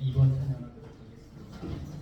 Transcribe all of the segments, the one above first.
2번 찬양하도록 하겠습니다.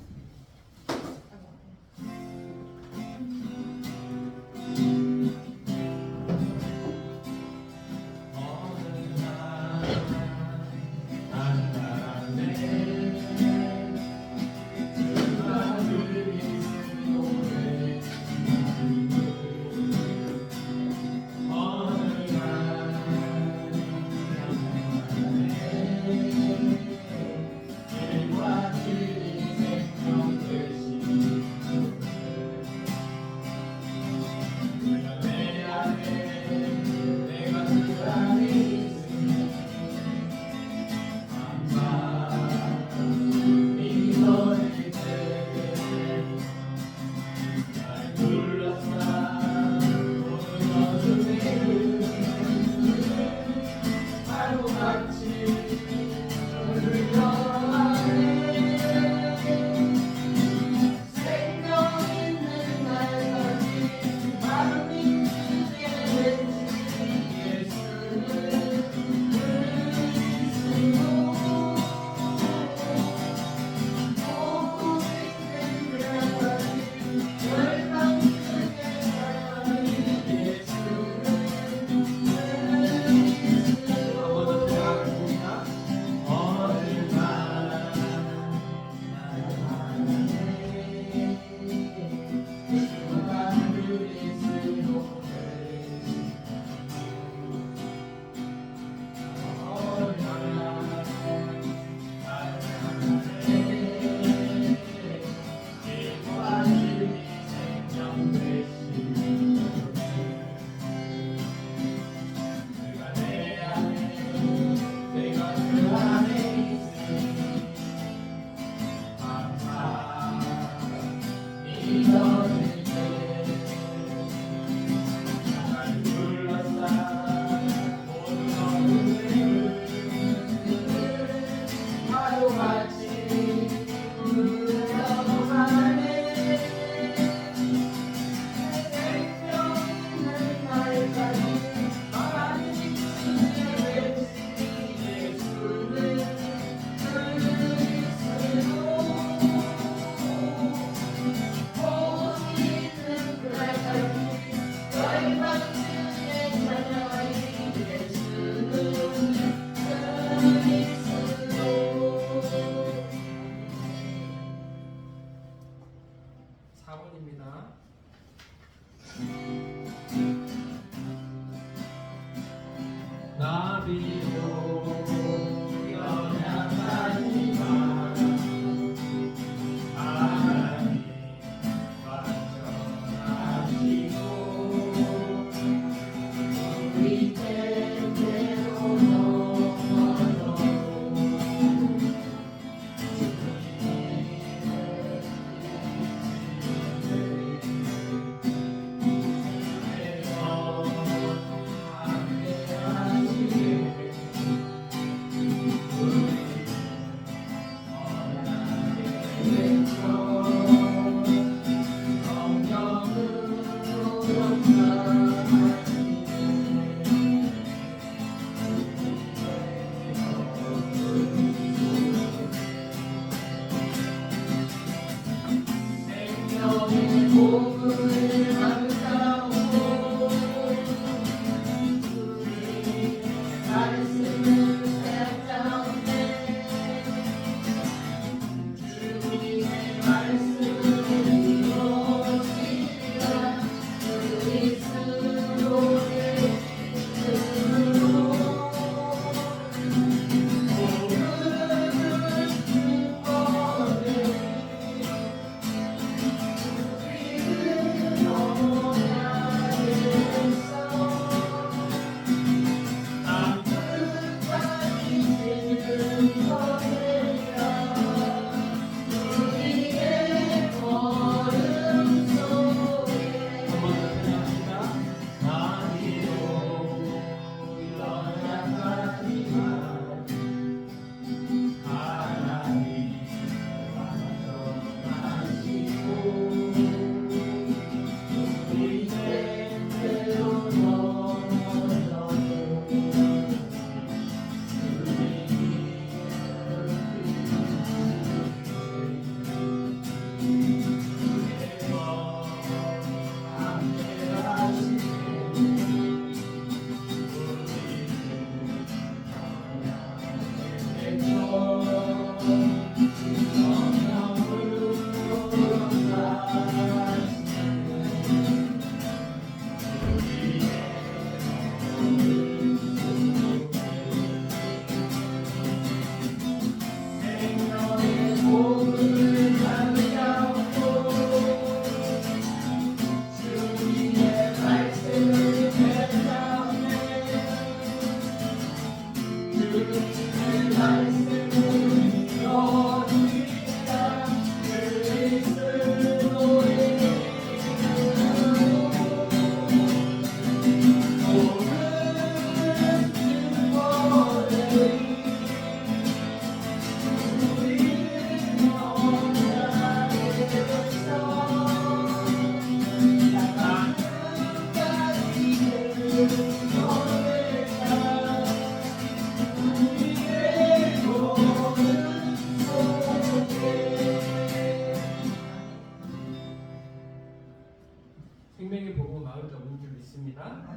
생명의 복음 마을 적은 줄 믿습니다.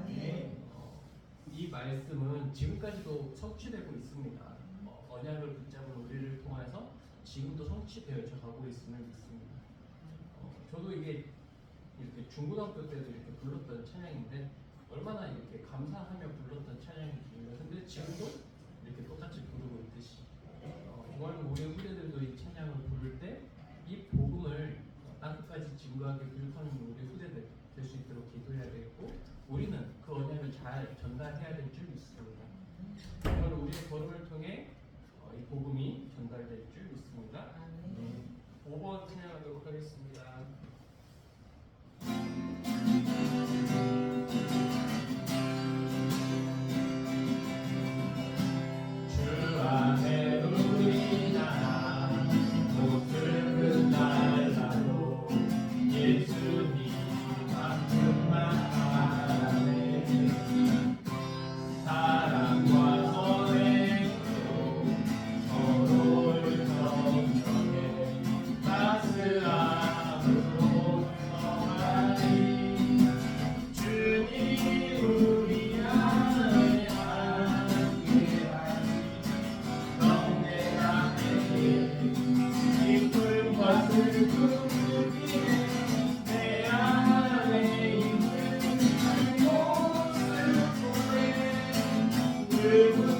이 말씀은 지금까지도 성취되고 있습니다. 언약을 붙잡은 우리를 통해서 지금도 성취되어져 가고 있음을 믿습니다. 저도 이게 이렇게 중고등학교 때도 이렇게 불렀던 찬양인데 얼마나 이렇게 감사하며 불렀던 찬양입니다. 근데 지금도 이렇게 똑같이 부르고 있듯이 정말 우리 후대들도 이 찬양을 부를 때 이 복음을 땅끝까지 증거하게 부족하는 우리 후대들 될 수 있도록 기도해야 되겠고 우리는 그 언약을 잘 전달해야 될 줄 믿습니다. 정말 우리의 걸음을 통해 이 복음이 전달될 줄 믿습니다. 5번 찬양하도록 하겠습니다. 주 안에 우리 나라 모든 날라도 예수님 만큼만 알아내 사랑과 선행으로 서로를 정정해 따스함으로 성하리 주님 우리 안에 함께하시 성내가에게 기쁨과 슬픔 내 안에 있는 모습 보내 늙은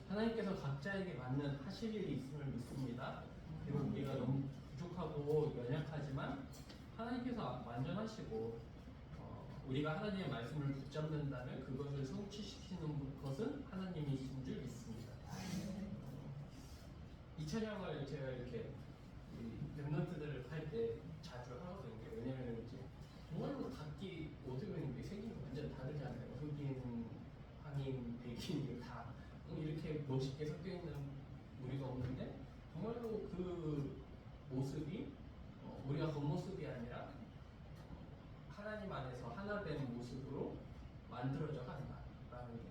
하나님께서 각자에게 맞는 하실 일이 있음을 믿습니다. 그리고 우리가 너무 부족하고 연약하지만 하나님께서 완전하시고 우리가 하나님의 말씀을 붙잡는다면 그것을 성취시키는 것은 하나님이신 줄 믿습니다. 이 찬양을 제가 이렇게 랩런트들을 할 때 자주 하거든요. 왜냐면 이제 정말로 각기 모습은 생긴 거 완전 다르잖아요. 흑인, 황인, 백인 다 이렇게 멋있게 섞여 있는 우리가 없는데 정말로 그 모습이 우리가 겉모습이 아니라 하나님 안에서 하나 된 모습으로 만들어져 간다라는 게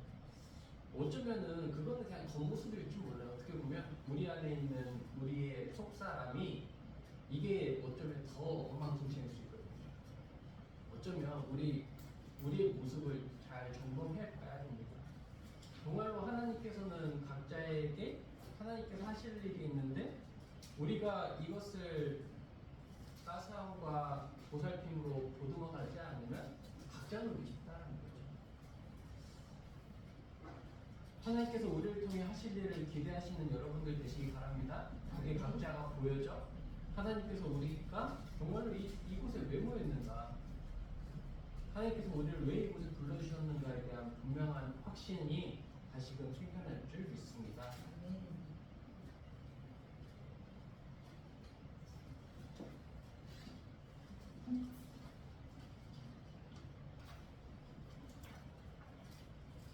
어쩌면은 그거는 그냥 겉모습일 줄 몰라요. 어떻게 보면 우리 안에 있는 우리의 속사람이 이게 어쩌면 더 엉망진창일 수 있거든요. 어쩌면 우리의 모습을 잘 점검해 봐야 됩니다. 하나님께서는 각자에게 하나님께서 하실 일이 있는데 우리가 이것을 따스함과 보살핌으로 보듬어가지 않으면 각자는 의식다라는 거죠. 하나님께서 우리를 통해 하실 일을 기대하시는 여러분들 되시기 바랍니다. 그게 각자가 보여져. 하나님께서 우리가 정말로 이곳에 왜 모였는가, 하나님께서 우리를 왜 이곳에 불러주셨는가에 대한 분명한 확신이 다시금 생겨날 줄 믿습니다.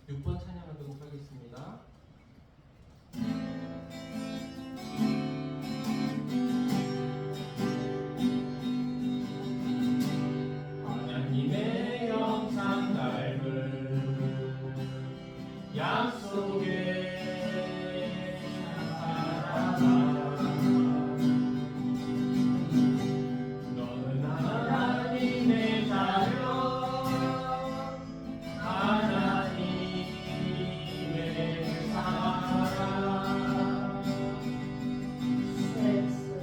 6번 찬양하도록 하겠습니다. 하나님의 영상 닮은 약속의 사랑아, 너는 하나님의 자녀, 하나님의 사랑,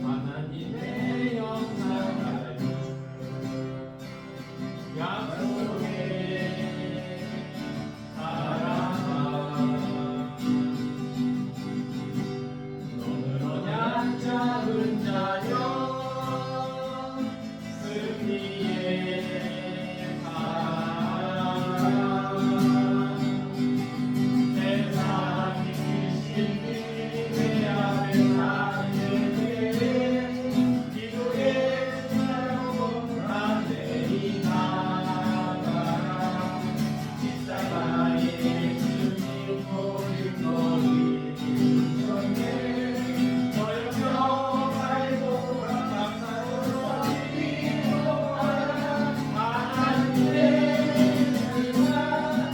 하나님의 영상 닮은 약속의 사랑아, 너는 언약 잡은 자여, 승리의 사랑, 세상이 신이 내 앞에 사는 기도의 사랑으로 나들이 나가라. 십자가의 주님 모든 것이 인정해 너여 말고 감사로 드리노라. 하나님의 은혜가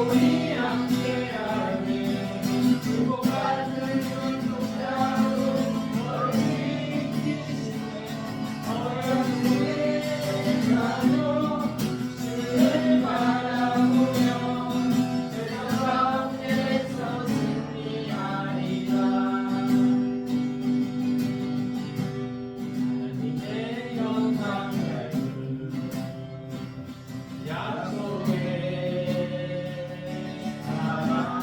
우리 함께하네. 주고 받는 눈동자로 너를 지키시네. 어려움의 자녀 주를 바라보며 세상 가운데서 승리하리라. 하나님의 영상 닮은 약속의 사랑,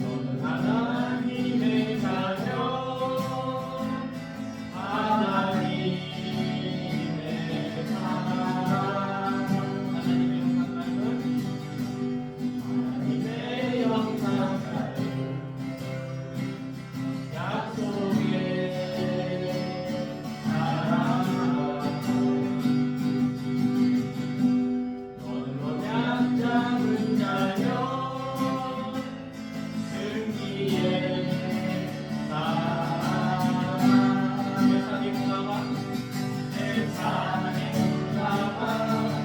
너는 하나님의 자녀, 하나님의 사랑, 하나님의 영상 닮은 약속의 사랑, 너는 언약 잡은 자여, 승리의 사랑, 세상의 문화와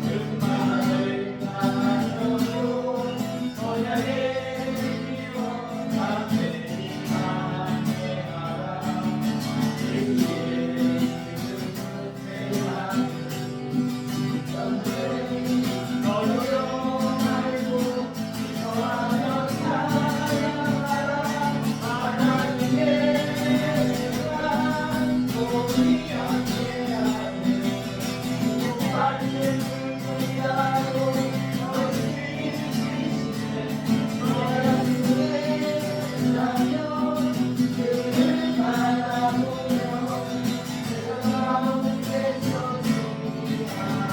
음악을 나누고 언약의 길로 담대히 함께하라. 승리의 너로 알고 기뻐하며 살아가라. 하나님의 사랑 우리 함께하네. 주고받는 눈동자로 너를 지키시네. 너의 자녀 그를 바라보며 세상 가운데서 승리하리라.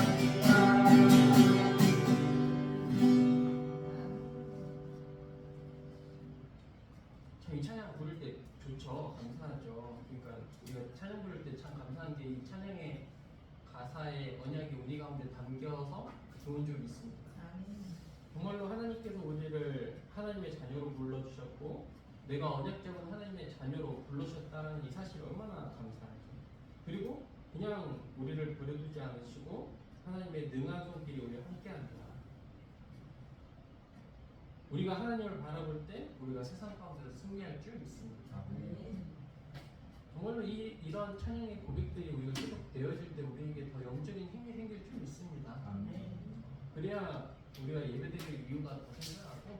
참 이 찬양 부를 때 좋죠. 감사하죠. 그러니까 우리가 찬양 부를 때 참 감사한 게 이 찬양의 가사의 언약이 우리 가운데 담겨서 좋은 줄 믿습니다. 정말로 하나님께서 우리를 하나님의 자녀로 불러주셨고 내가 언약 잡은 하나님의 자녀로 불러주셨다는 이 사실이 얼마나 감사하죠. 그리고 그냥 우리를 버려두지 않으시고 하나님의 능한 손길이 우리와 함께합니다. 우리가 하나님을 바라볼 때 우리가 세상 가운데서 승리할 줄 믿습니다. 정말로 이런 찬양의 고백들이 우리가 계속 되어질 때 우리에게 더 영적인 힘이 생길 줄 믿습니다. 그래야 우리가 예배드릴 이유가 더 생겨나고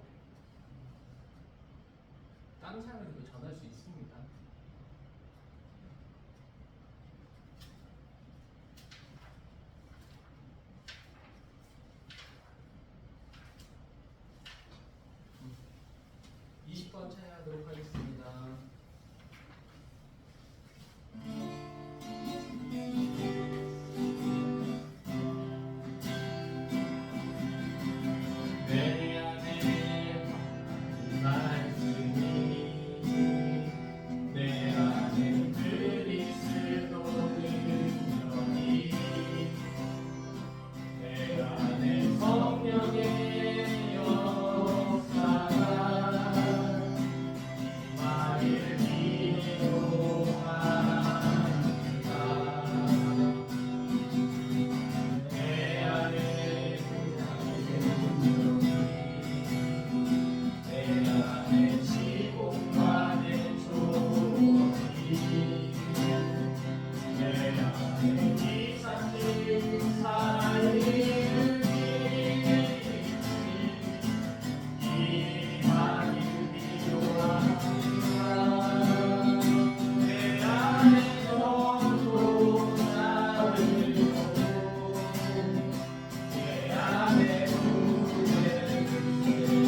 다른 사람에게도 전할 수 있습니다. 음. 20번 찬양하도록 하겠습니다. 내 안에 말씀이 내 안에 그리스도 능력이 내 안에 성령의 역사가 임하길 기도합니다. 내 안에 내 안에 지공간의 조각이 내 안에 이상진 살리는 이만일 필요합니다. 내 안에 전도 나를 내 안에 내 안에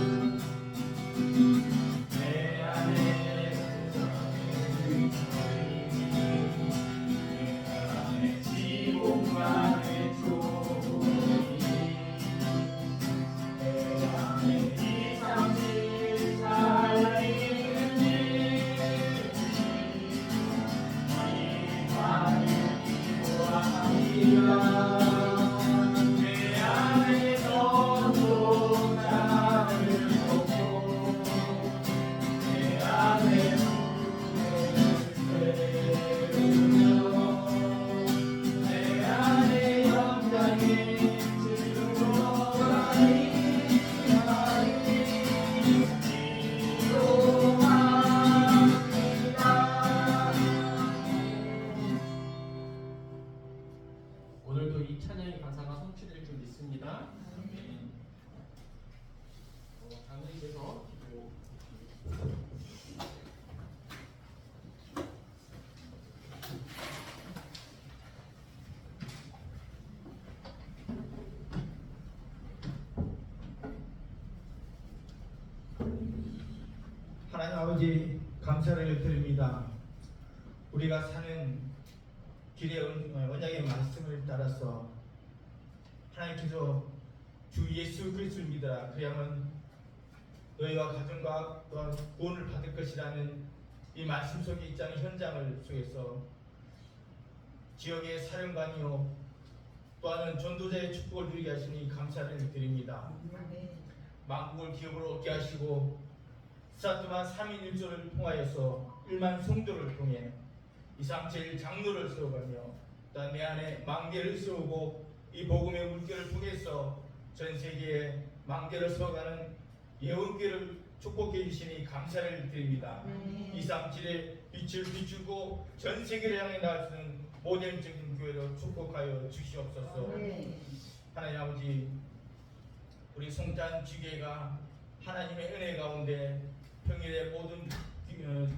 영광이 즐거워하니 기도합니다. 내 안에 말씀이 그리스도는 성령의 오늘도 이 찬양의 가사가 성취될 줄 믿습니다. 아멘. 장로님께서 기도. 하나님 아버지 감사를 드립니다. 우리가 사는 길의 언약의 말씀을 따라서 하나님께서 주 예수 그리스도를 믿어라 그리하면 너희와 가정과 또한 구원을 받을 것이라는 이 말씀 속에 있지 않은 현장을 속에서 지역의 사령관이요 또한 전도자의 축복을 누리게 하시니 감사를 드립니다. 만국을 기업으로 얻게 하시고 스타트만 3인 1조를 통하여서 1만 성도를 통해 이상 제일 장로를 세워가며 또한 내 안에 망대를 세우고 이 복음의 물결을 통해서 전 세계에 망대를 세워가는 예언교회를 축복해 주시니 감사를 드립니다. 이상 질의 빛을 비추고 전 세계를 향해 나아가는 모델적인 교회로 축복하여 주시옵소서. 하나님 아버지 우리 송탄 지교회가 하나님의 은혜 가운데 평일에 모든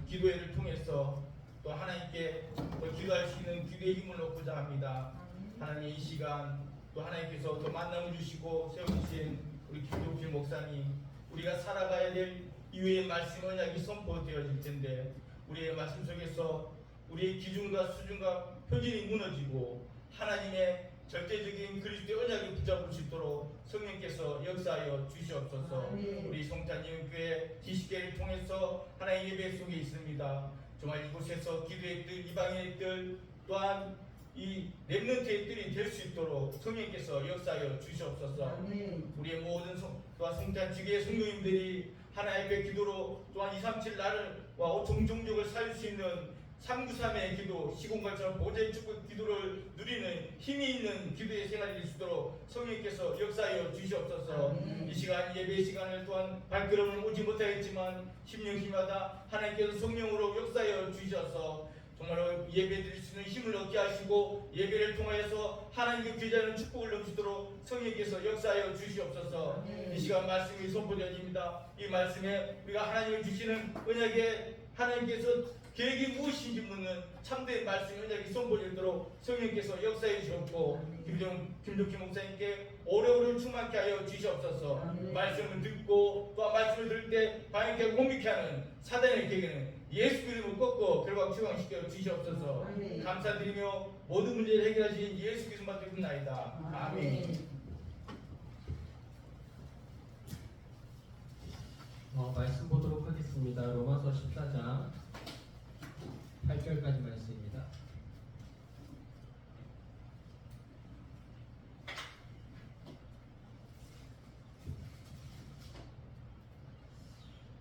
기도회를 통해서 또 하나님께 더 기도할 수 있는 기도의 힘을 얻고자 합니다. 하나님 이 시간 또 하나님께서 더 만남을 주시고 세우신 우리 김종필 목사님 우리가 살아가야 될 이후의 말씀 언약이 선포되어질 텐데 우리의 말씀 속에서 우리의 기준과 수준과 표준이 무너지고 하나님의 절대적인 그리스도의 언약을 붙잡을 수 있도록 성령께서 역사하여 주시옵소서. 우리 송탄님 교회 지식회를 통해서 하나님의 예배 속에 있습니다. 정말 이곳에서 기도의 뜰, 이방인의 뜰, 또한 이 렘넌트의 뜰이 될 수 있도록 성령께서 역사하여 주시옵소서. 우리의 모든 또한 송탄 지교의 성도님들이 하나님의 기도로 또한 237 나를 와 종족을 살릴 수 있는 393의 기도, 시공간처럼 보좌의 축복 기도를 누리는 힘이 있는 기도의 생활이 될 수 있도록 성령께서 역사하여 주시옵소서. 이 시간 예배 시간을 또한 발걸음을 오지 못하겠지만 심령 힘마다 하나님께서 성령으로 역사하여 주셔서 정말로 예배 드릴 수 있는 힘을 얻게 하시고 예배를 통하여서 하나님께 귀하는 축복을 넘치도록 성령께서 역사하여 주시옵소서. 이 시간 말씀이 선포되어집니다. 이 말씀에 우리가 하나님을 주시는 언약에 하나님께서 계획이 무엇인지 묻는 참된 말씀 언약이 선포되도록 성령께서 역사해 주셨고 김종기 목사님께 오래오래 충만케 하여 주시옵소서. 말씀을 듣고 또 말씀을 들을 때 방향케 공격케 하는 사단의 계획은 예수 그리스도를 꺾고 결과 추방시켜 주시옵소서. 감사드리며 모든 문제를 해결하신 예수 그리스도만 드립나이다. 아멘. 말씀 보도록 하겠습니다. 로마서 14장 8절까지 말씀입니다.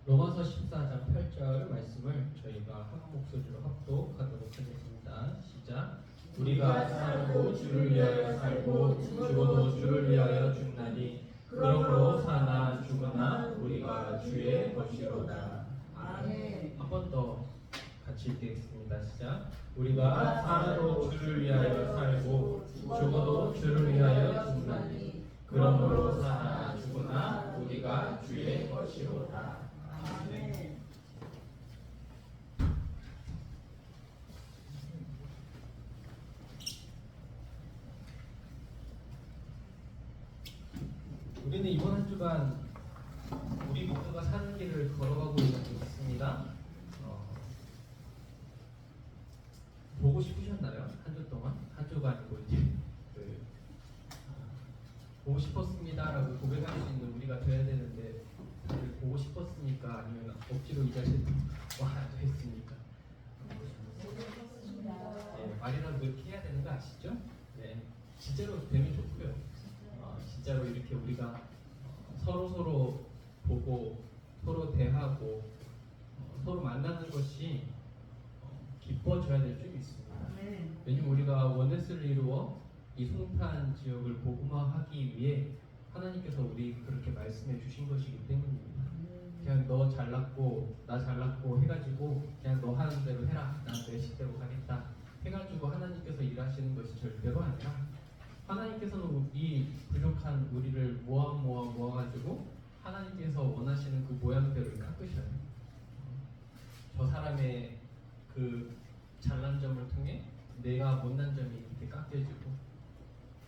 로마서 14장 8절 말씀을 저희가 한 목소리로 합독하도록 하겠습니다. 시작. 우리가 살고 주를 위하여 살고 죽어도 주를 위하여 죽나니 그러므로 사나 죽으나 우리가 주의 것이로다. 아멘. 한 번 더 같이 읽겠습니다. 시작. 우리가 살아도 주를 위하여 살고 죽어도 주를 위하여 죽나니 그러므로 사나 죽으나 우리가 주의 것이로다. 아멘. 우리는 이번 한 주간 우리 모두가 사는 길을 걸어가고 있습니다. 보고 싶으셨나요? 한 주 동안? 한 주가 아니고 이제 보고 싶었습니다라고 고백할 수 있는 우리가 되어야 되는데 다들 보고 싶었습니까? 아니면 억지로 이 자리에 와 앉아있습니까? 말이라도 그렇게 해야 되는 거 아시죠? 네, 진짜로 되면 좋고요. 진짜로 이렇게 우리가 서로 보고 서로 대하고 서로 만나는 것이 기뻐져야 될 점이 있습니다. 왜냐면 우리가 원네스를 이루어 이 송탄 지역을 복음화하기 위해 하나님께서 우리 그렇게 말씀해 주신 것이기 때문입니다. 그냥 너 잘났고 나 잘났고 해가지고 그냥 너 하는 대로 해라, 난 내 식대로 가겠다 해가지고 하나님께서 일하시는 것이 절대로 아니라 하나님께서는 이 부족한 우리를 모아가지고 하나님께서 원하시는 그 모양대로 깎으셔요. 저 사람의 그 잘난 점을 통해 내가 못난 점이 이렇게 깎여지고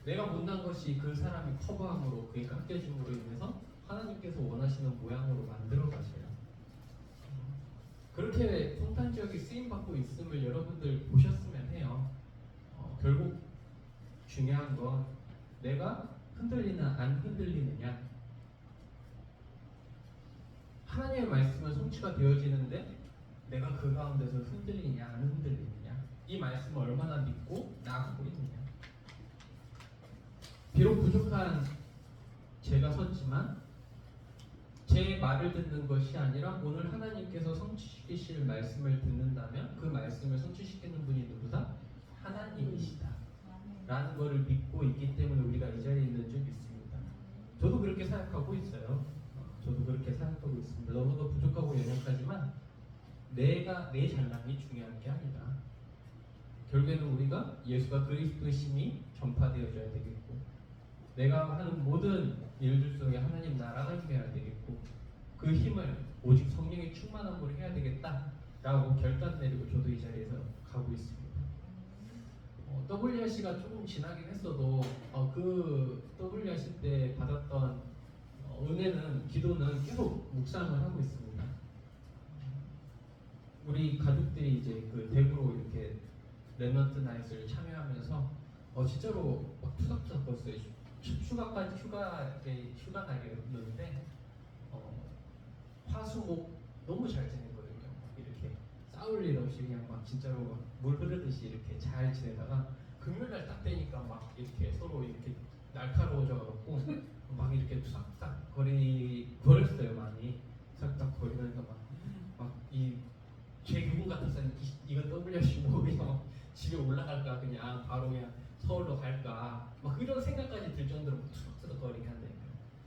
내가 못난 것이 그 사람이 커버함으로 그게 깎여짐으로 인해서 하나님께서 원하시는 모양으로 만들어 가셔요. 그렇게 송탄 지역이 쓰임받고 있음을 여러분들 보셨으면 해요. 결국 중요한 건 내가 흔들리나 안 흔들리느냐. 하나님의 말씀은 성취가 되어지는데 내가 그 가운데서 흔들리냐 안 흔들리느냐, 이 말씀을 얼마나 믿고 나아가고 있느냐. 비록 부족한 제가 섰지만 제 말을 듣는 것이 아니라 오늘 하나님께서 성취시키실 말씀을 듣는다면 그 말씀을 성취시키는 분이 누구다? 하나님이시다 라는 것을 믿고 있기 때문에 우리가 이 자리에 있는 줄 믿습니다. 저도 그렇게 생각하고 있어요. 저도 그렇게 생각하고 있습니다. 너무도 부족하고 연약하지만 내 잘남이 중요한 게 아니다. 결국에는 우리가 예수가 그리스도심이 전파되어져야 되겠고 내가 하는 모든 일들 속에 하나님 나라가 임해야 되겠고 그 힘을 오직 성령의 충만함으로 해야 되겠다라고 결단 내리고 저도 이 자리에서 가고 있습니다. WRC가 조금 지나긴 했어도 그 WRC 때 받았던 은혜는, 기도는 계속 묵상을 하고 있습니다. 우리 가족들이 이제 그 대구로 이렇게 렘넌트 나잇을 참여하면서 진짜로 막 투닥투닥 껐어요. 휴가까지 휴가 날이었는데 화수목 너무 잘 지냈거든요. 이렇게 싸울 일 없이 그냥 막 진짜로 막 물 흐르듯이 이렇게 잘 지내다가 금요일날 딱 되니까 막 이렇게 서로 이렇게 날카로워져갖고 막 이렇게 투닥투닥 거렸어요. 많이 투닥투닥 거리면서 막 이 죄기분 같아서는 이거 WC 그냥 집에 올라갈까 그냥 바로 그냥 서울로 갈까 막 이런 생각까지 들 정도로 투닥투닥거리게 한다니까.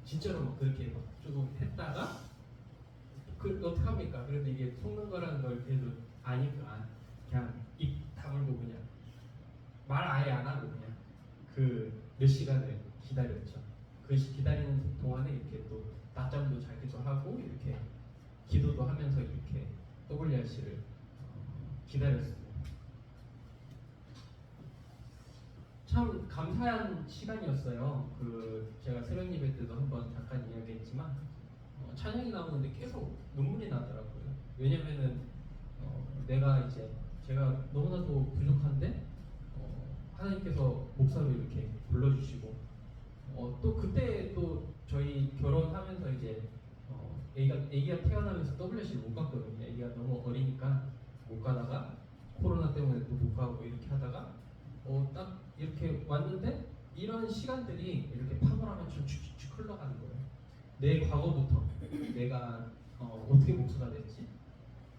진짜로 막 그렇게 막 조금 했다가 어떻게 합니까? 그래도 이게 속는 거라는 걸 그래도 아니까 그냥 입 다물고 그냥 말 아예 안 하고 그냥 그 몇 시간을 기다렸죠. 그 기다리는 동안에 이렇게 또 낮잠도 자기도 하고 이렇게 기도도 하면서 이렇게 WRC를 기다렸습니다. 참 감사한 시간이었어요. 제가 새벽 예배 때도 한번 잠깐 이야기했지만 찬양이 나오는데 계속 눈물이 나더라고요. 왜냐면은 제가 너무나도 부족한데 하나님께서 목사로 이렇게 불러주시고 또 그때 또 저희 결혼하면서 이제 아기가 태어나면서 WC를 못 갔거든요. 아기가 너무 어리니까 못 가다가 코로나 때문에 또 못 가고 이렇게 하다가 딱 이렇게 왔는데 이런 시간들이 이렇게 파도라면처럼 축축축 흘러가는 거예요. 내 과거부터 내가 어떻게 목사가 됐지?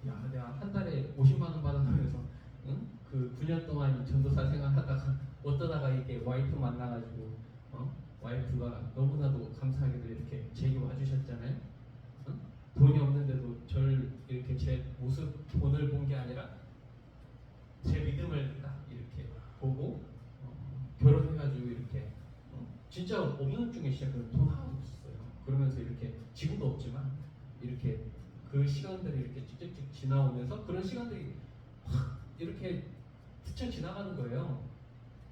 야, 내가 한 달에 50만 원 받아가면서 그 9년 동안 전도사 생활하다가 어떠다가 이렇게 와이프 만나가지고 와이프가 너무나도 감사하게도 이렇게 제게 와주셨잖아요. 돈이 없는데도 절 이렇게 제 모습 돈을 본 게 아니라 제 믿음을 딱 이렇게 보고 결혼해가지고 이렇게 진짜 없는 중에 시작해서 돈 하나도 없었어요. 그러면서 이렇게 지금도 없지만 이렇게 그 시간들이 이렇게 쭉쭉쭉 지나오면서 그런 시간들이 확 이렇게 스쳐 지나가는 거예요.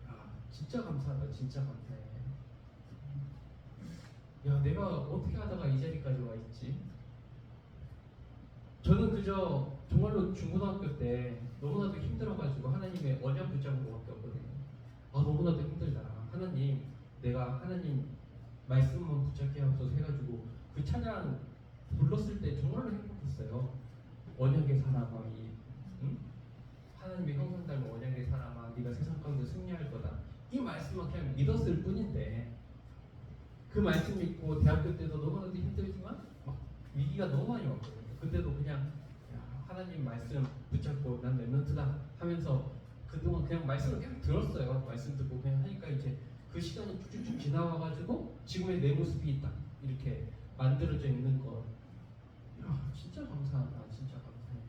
야, 진짜 감사하다, 진짜 감사해. 야, 내가 어떻게 하다가 이 자리까지 와 있지? 저는 그저 정말로 중고등학교 때 너무나도 힘들어가지고 하나님의 언약 붙잡은 것밖에 없거든요. 너무나도 힘들다. 하나님, 내가 하나님 말씀만 붙잡게 하소서 해가지고 그 찬양 불렀을 때 정말로 행복했어요. 언약의 사람아, 하나님의 형상 닮은 언약의 사람아, 네가 세상 가운데 승리할 거다. 이 말씀만 그냥 믿었을 뿐인데 그 말씀 믿고 대학교 때도 너무나도 힘들지만 막 위기가 너무 많이 왔거든요. 그때도 그냥 하나님 말씀 붙잡고 난 랩런트다 하면서 그동안 그냥 말씀을 계속 들었어요. 말씀 듣고 그냥 하니까 이제 그 시간이 쭉쭉쭉 지나와가지고 지금의 내 모습이 딱 이렇게 만들어져 있는 거. 야, 진짜 감사하다. 진짜 감사해.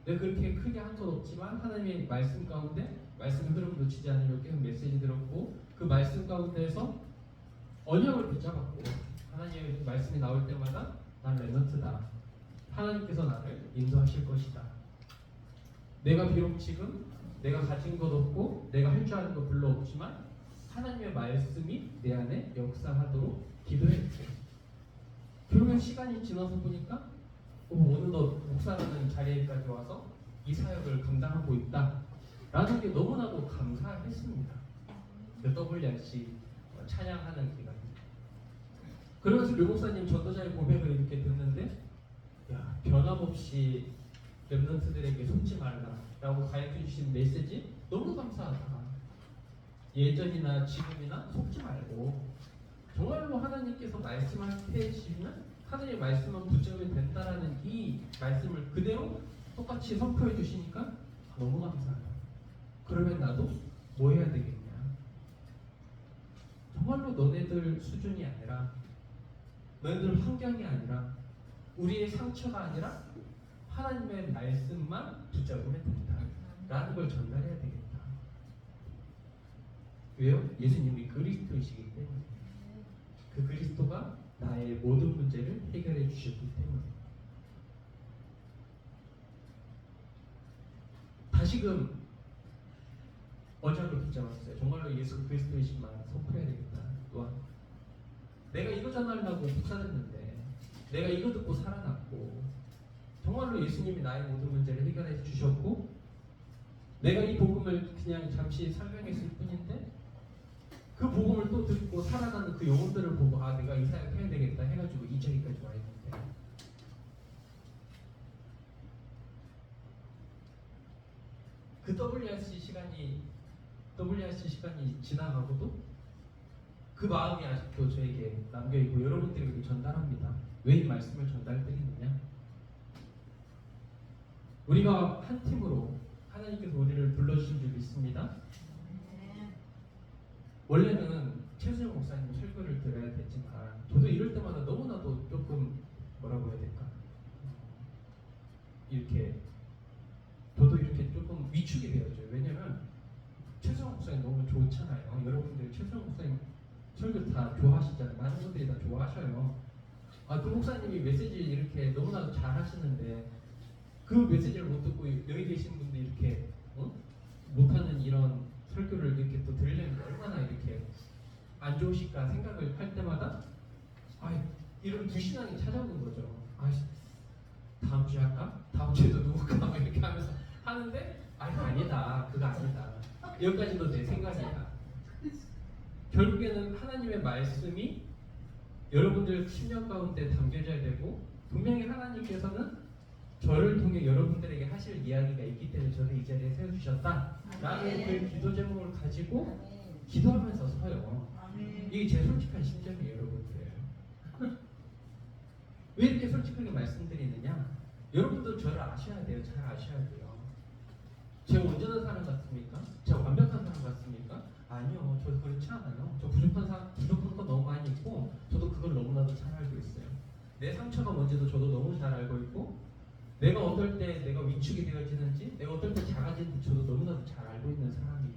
내가 그렇게 크게 한 건 없지만 하나님의 말씀 가운데 말씀의 흐름 놓치지 않으려고 계속 메시지 들었고 그 말씀 가운데에서 언약을 붙잡았고 하나님의 말씀이 나올 때마다 난 랩런트다. 하나님께서 나를 인도하실 것이다. 내가 비록 지금 내가 가진 것 없고 내가 할 줄 아는 것 별로 없지만 하나님의 말씀이 내 안에 역사하도록 기도했죠. 그러면 시간이 지나서 보니까 어느덧 목사라는 자리에까지 와서 이 사역을 감당하고 있다 라는 게 너무나도 감사했습니다. WRC 찬양하는 기간. 그러면서 류 목사님 전도자의 고백을 이렇게 듣는데 야, 변함없이 랩런트들에게 속지 말라라고 가르쳐 주신 메시지 너무 감사하다. 예전이나 지금이나 속지 말고 정말로 하나님께서 말씀을 해주시면 하나님의 말씀만 붙잡으면 된다라는 이 말씀을 그대로 똑같이 선포해 주시니까 너무 감사하다. 그러면 나도 뭐 해야 되겠냐? 정말로 너네들 수준이 아니라 너희들 환경이 아니라 우리의 상처가 아니라 하나님의 말씀만 붙잡으면 된다 라는 걸 전달해야 되겠다. 왜요? 예수님이 그리스도이시기 때문에 그 그리스도가 나의 모든 문제를 해결해 주셨기 때문에 다시금 언약을 붙잡았어요. 정말로 예수 그리스도이신 말 선포해야 되겠다. 또한 내가 이거 전하려고 목사됐는데 내가 이거 듣고 살아났고 정말로 예수님이 나의 모든 문제를 해결해 주셨고 내가 이 복음을 그냥 잠시 설명했을 뿐인데 그 복음을 또 듣고 살아가는 그 영혼들을 보고 아 내가 이 사역 해야 되겠다 해가지고 이 자리까지 와 있는데 그 WRC 시간이 지나가고도 그 마음이 아직도 저에게 남겨 있고 여러분들에게 전달합니다. 왜 이 말씀을 전달드리느냐? 우리가 한 팀으로 하나님께서 우리를 불러주신 줄 믿습니다. 원래는 최수영 목사님 설교를 들어야 됐지만 저도 이럴 때마다 너무나도 조금 뭐라고 해야 될까? 이렇게 저도 이렇게 조금 위축이 되어져요. 왜냐면 최수영 목사님 너무 좋잖아요. 여러분들 최수영 목사님 설교 다 좋아하시잖아요. 많은 분들이 다 좋아하셔요. 그 목사님이 메시지 이렇게 너무나도 잘 하시는데 그 메시지를 못 듣고 여기 계신 분들이 이렇게 못하는 이런 설교를 이렇게 또 들으려면 얼마나 이렇게 안 좋으실까 생각을 할 때마다 이런 불신앙이 찾아오는 거죠. 다음 주에 할까? 다음 주에도 누굴까? 막 이렇게 하면서 하는데 아니다. 그거 아니다. 여기까지도 내 생각이야. 결국에는 하나님의 말씀이 여러분들 심령 가운데 담겨져야 되고 분명히 하나님께서는 저를 통해 여러분들에게 하실 이야기가 있기 때문에 저를 이 자리에 세워주셨다라는 그 기도 제목을 가지고 기도하면서 서요. 이게 제 솔직한 심정이에요, 여러분들. 왜 이렇게 솔직하게 말씀드리느냐? 여러분도 저를 아셔야 돼요. 잘 아셔야 돼요. 제가 온전한 사람 같습니까? 제가 완벽한 사람 같습니까? 아니요, 저 그렇지 않아요. 저 부족한 거 너무 많이 있고 저도 그걸 너무나도 잘 알고 있어요. 내 상처가 뭔지도 저도 너무 잘 알고 있고 내가 어떨 때 내가 위축이 되어지는지 내가 어떨 때 작아지는지 저도 너무나도 잘 알고 있는 사람이에요.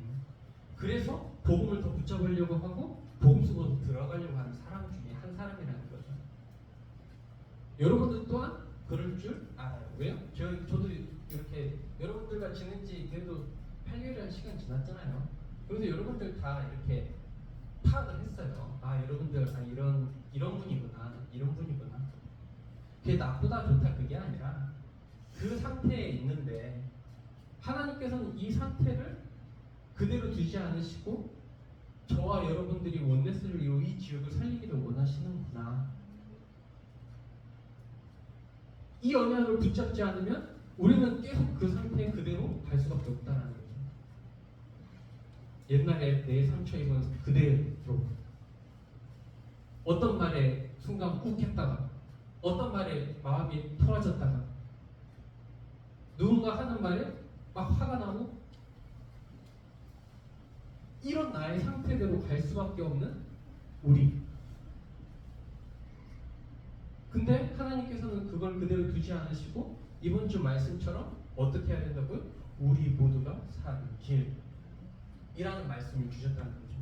그래서 복음을 더 붙잡으려고 하고 복음 속으로 들어가려고 하는 사람 중에 한 사람이라는 거죠. 여러분들 또한 그럴 줄 알아요. 왜요? 저도 이렇게 여러분들과 지낸 지 그래도 8개월이라는 시간 지났잖아요. 그래서 여러분들 다 이렇게 파악을 했어요. 여러분들 이런 분이구나, 이런 분이구나. 그게 나쁘다 좋다 그게 아니라 그 상태에 있는데 하나님께서는 이 상태를 그대로 두지 않으시고 저와 여러분들이 원네스를 이루고 이 지역을 살리기를 원하시는구나. 이 언약을 붙잡지 않으면 우리는 계속 그 상태 그대로 갈 수밖에 없다는 거죠. 옛날에 내 상처 입은 그대로 어떤 말에 순간 욱했다가 어떤 말에 마음이 토라졌다가 누군가 하는 말에 막 화가 나고 이런 나의 상태대로 갈 수밖에 없는 우리. 근데 하나님께서는 그걸 그대로 두지 않으시고 이번 주 말씀처럼 어떻게 해야 된다고요? 우리 모두가 사는 길이라는 말씀을 주셨다는 거죠.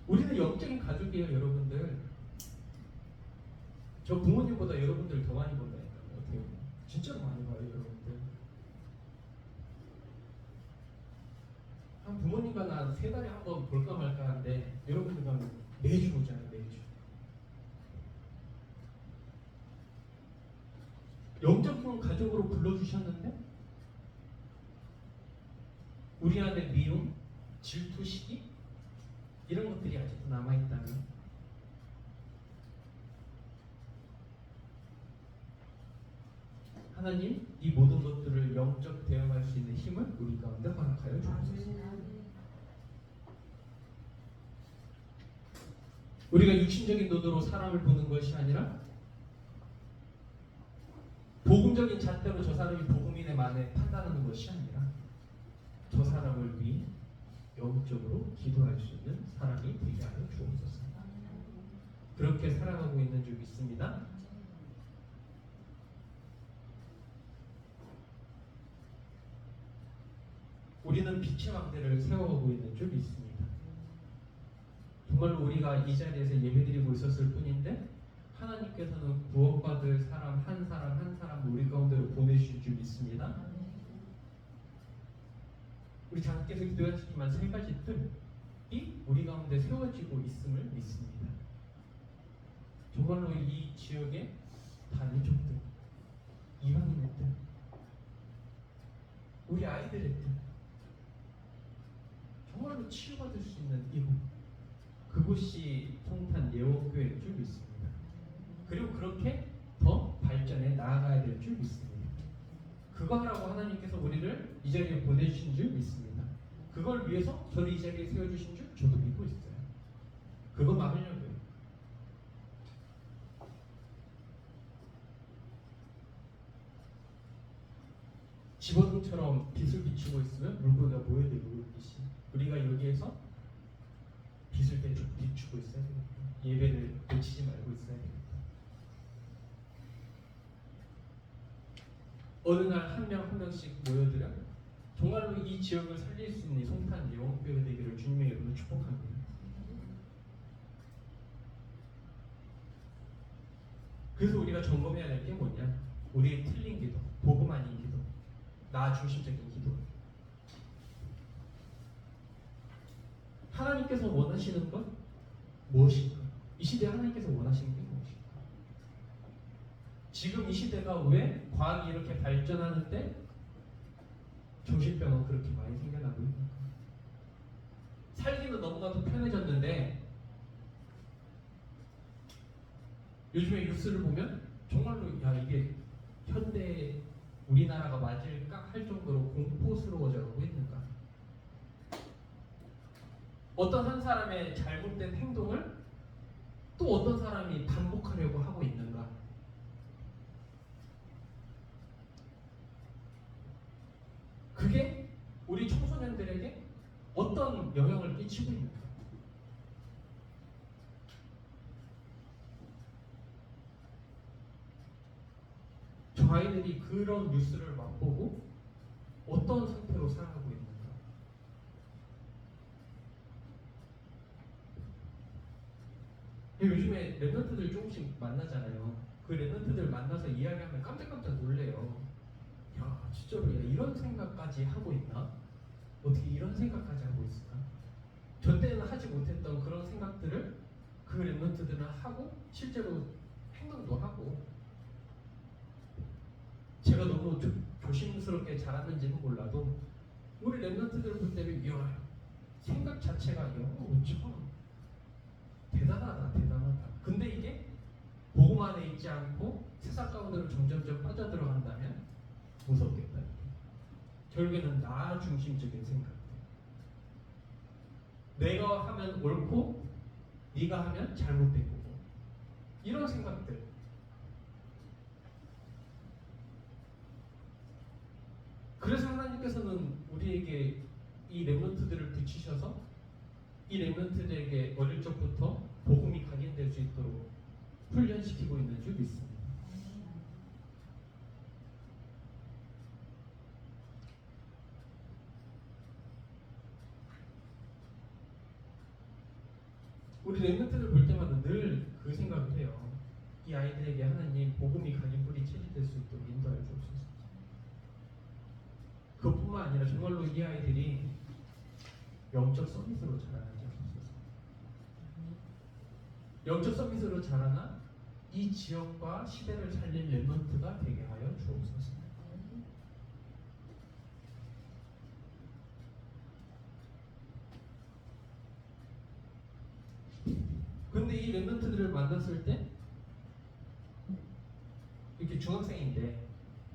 우리는 영적인 가족이에요, 여러분들. 저 부모님보다 여러분들 더 많이 본다니까요. 어떻게 보면 진짜로 많이 봐요, 여러분들. 한 부모님과 나 3달에 한 번 볼까 말까 하는데 여러분들과 매주 보잖아요, 매주. 영적인 가족으로 불러주셨는데 우리 안에 미움, 질투, 시기 이런 것들이 아직도 남아있다면 하나님 이 모든 것들을 영적 대응할 수 있는 힘을 우리 가운데 허락하여 주옵소서. 우리가 육신적인 눈으로 사람을 보는 것이 아니라 복음적인 잣대로 저 사람이 복음인의 만에 판단하는 것이 아니라 저 사람을 위해 영적으로 기도할 수 있는 사람이 되게 하여 주옵소서. 그렇게 살아가고 있는 줄 믿습니다. 우리는 빛의 왕대를 세워가고 있는 줄 믿습니다. 정말로 우리가 이 자리에서 예배드리고 있었을 뿐인데 하나님께서는 구원받을 사람 한 사람 한 사람 우리 가운데로 보내주실 줄 믿습니다. 우리 장께서 기도하시지만 3가지 뜰이 우리 가운데 세워지고 있음을 믿습니다. 정말로 이 지역의 다민족들, 이방인의 뜰, 우리 아이들의 뜰, 정말로 치유받을 수 있는 이곳, 그곳이 송탄 예원교회인 줄 믿습니다. 그리고 그렇게 더 발전해 나아가야 될 줄 믿습니다. 그거 하라고 하나님께서 우리를 이 자리에 보내주신 줄 믿습니다. 그걸 위해서 저를 이 자리에 세워주신 줄 저도 믿고 있어요. 그거 막으려고요. 집어등처럼 빛을 비추고 있으면 물고기가 모여들고 있듯이 우리가 여기에서 빛을 비추고 있어야 됩니다. 예배를 놓치지 말고 있어야 됩니다. 어느 날 한 명 한 명씩 모여들어 정말로 이 지역을 살릴 수 있는 송탄 예원교회 되기를 주님의 이름으로 축복합니다. 그래서 우리가 점검해야 될 게 뭐냐? 우리의 틀린 기도, 복음 아닌 기도, 나 중심적인 기도. 하나님께서 원하시는 것 무엇인가? 이 시대에 하나님께서 원하시는 게 무엇인가? 지금 이 시대가 왜 과학이 이렇게 발전하는데 정신병은 그렇게 많이 생겨나고 있는가? 살기는 너무나도 편해졌는데 요즘에 뉴스를 보면 정말로 야 이게 현대 우리나라가 맞을까 할 정도로 공포스러워져가고 있는가? 어떤 한 사람의 잘못된 행동을 또 어떤 사람이 반복하려고 하고 있는가? 그게 우리 청소년들에게 어떤 영향을 끼치고 있는가? 저 아이들이 그런 뉴스를 맛보고 어떤 상태로 살아가고 있는가? 요즘에 랩런트들 조금씩 만나잖아요. 그 랩런트들 만나서 이야기하면 깜짝깜짝 놀래요. 야, 진짜로 야, 이런 생각까지 하고 있나? 어떻게 이런 생각까지 하고 있을까? 저 때는 하지 못했던 그런 생각들을 그 랩런트들은 하고 실제로 행동도 하고 제가 너무 조심스럽게 자랐는지는 몰라도 우리 랩런트들 볼 때는 이야 생각 자체가 참 대단하다. 근데 이게 복음 안에 있지 않고 세상 가운데로 점점점 빠져들어간다면 무섭겠다. 결국에는 나 중심적인 생각들. 내가 하면 옳고 네가 하면 잘못된 거고 이런 생각들. 그래서 하나님께서는 우리에게 이 렘넌트들을 붙이셔서 이 렘넌트들에게 어릴 적부터 복음이 각인될 수 있도록 훈련시키고 있는 줄 믿습니다. 우리 렘넌트를 볼 때마다 늘 그 생각을 해요. 이 아이들에게 하나님 복음이 각인 뿌리 체질될 수 있도록 인도하여 주옵소서. 그것뿐만 아니라 정말로 이 아이들이 영적 서밋으로 자라나게 하소서. 영적 서밋으로 자라나 이 지역과 시대를 살릴 렘넌트가 되게 하여 주옵소서. 근데 이 렘넌트들을 만났을 때 이렇게 중학생인데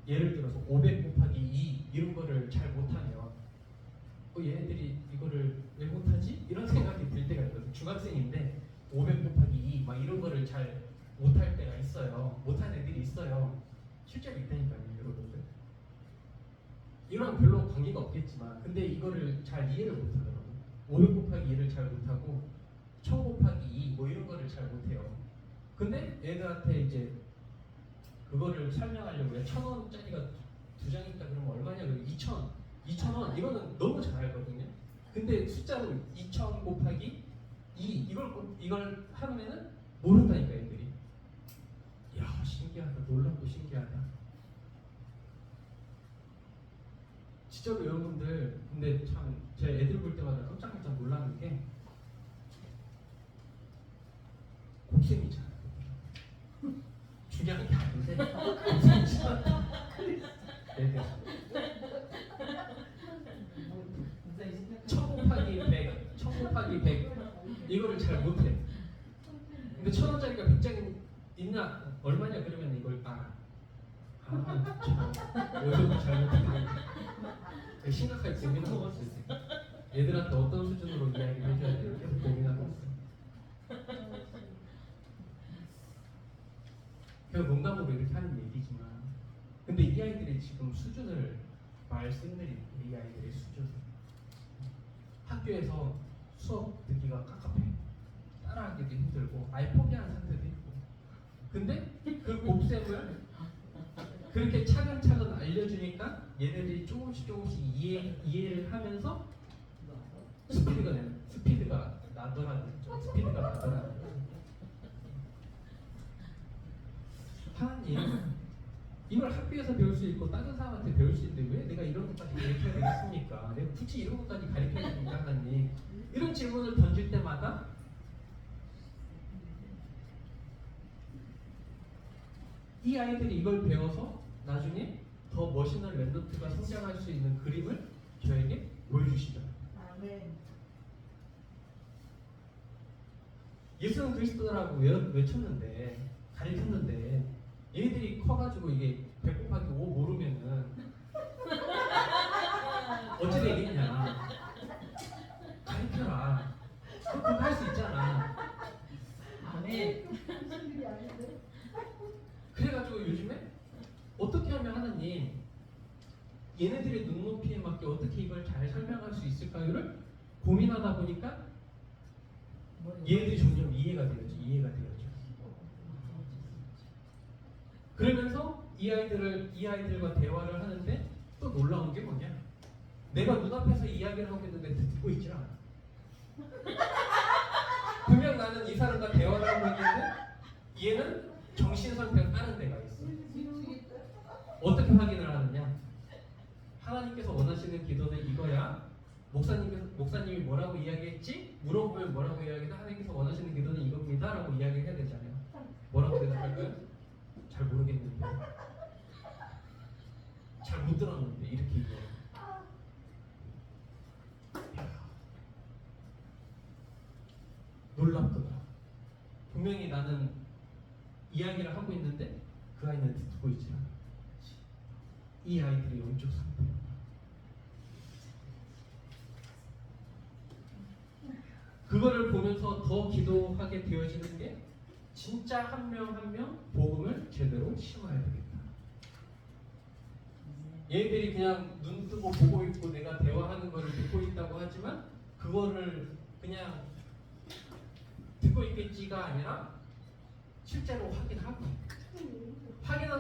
예를 들어서 500 곱하기 2 이런 거를 잘 못하면 얘네들이 이거를 왜 못하지? 이런 생각이 들 때가 있거든요. 중학생인데 500 곱하기 2 막 이런 거를 잘 못할 때가 있어요. 못하는 애들이 있어요. 실제로 있다니까요, 여러분들. 이런 별로 관계가 없겠지만 근데 이거를 잘 이해를 못하더라고요. 500 곱하기 2를 잘 못하고 1000 곱하기 2 뭐 이런 거를 잘 못해요. 근데 얘들한테 이제 그거를 설명하려고 해. 1000원짜리가 2장 있다 그러면 얼마냐? 2,000원 이거는 너무 잘 알거든요. 근데 숫자로 2,000 곱하기 2 이걸 하면은 모른다니까 애들이. 야 신기하다. 놀랍고 신기하다. 진짜로 여러분들 근데 참 제 애들 볼 때마다 깜짝깜짝 놀라는 게 곱셈이 잘 중요한 게 아닌데 곱셈이 잘 애들 1000 곱하기 100 잘 못해. 근데 1,000원짜리가 100장 있나? 얼마냐? 그러면 이걸 참 여기서부터 잘못했네. 심각하게 고민하고 있어. 얘들한테 어떤 수준으로 이야기를 해줘야 될지 계속 고민하고 있어. 그냥 농담으로 이렇게 하는 얘기지만, 근데 이 아이들이 지금 수준을 말씀드리는 이 아이들의 수준. 학교에서 수업 듣기가 깝깝해. 따라하기도 힘들고 아예 포기하는 상태도 있고. 근데 그 곱셈을 그렇게 차근차근 알려주니까 얘네들이 조금씩 이해를 하면서 스피드가 나더라는 거죠. 스피드가 나더라는 거죠. 하나님, 이걸 학교에서 배울 수 있고 다른 사람한테 배울 수 있는데 왜 내가 이런 것까지 가르쳐야 되겠습니까? 내가 굳이 이런 것까지 가르쳐야 됩니까? 하나님, 이런 질문을 던질 때마다 이 아이들이 이걸 배워서 나중에 더 머신널 랩런트가 성장할 수 있는 그림을 저에게 보여주시죠. 아멘. 예수는 그리스도라고 외쳤는데, 가르쳤는데 얘들이 커가지고 이게 100 곱하기 5 모르면은 어찌 되겠냐. 가르쳐라. 그거 할 수 있잖아. 아멘. 그래가지고 요즘에 어떻게 하면 하나님 얘네들의 눈높이에 맞게 어떻게 이걸 잘 설명할 수 있을까요를 고민하다 보니까 얘네들이 점점 이해가 되었죠. 그러면서 이 아이들과 대화를 하는데 또 놀라운 게 뭐냐? 내가 눈앞에서 이야기를 하고 있는데 듣고 있질 않아. 분명 나는 이 사람과 대화를 하고 있는데 얘는 정신 상태가 다른 데가 있어. 어떻게 확인을 하느냐? 하나님께서 원하시는 기도는 이거야. 목사님이 뭐라고 이야기했지? 물어보면 뭐라고 이야기했나? 하나님께서 원하시는 기도는 이겁니다. 라고 이야기를 해야 되잖아요. 뭐라고 대답할까요? 잘 모르겠는데, 잘 못 들었는데 이렇게 얘기해요. 놀랍구나. 분명히 나는 이야기를 하고 있는데 그 아이는 듣고 있지 않아. 이 아이들의 영적 상태입니다. 그거를 보면서 더 기도하게 되어지는 게 진짜 한 명 한 명 복음을 제대로 심어야 되겠다. 얘들이 그냥 눈 뜨고 보고 있고 내가 대화하는 거를 듣고 있다고 하지만 그거를 그냥 듣고 있겠지가 아니라 실제로 확인하는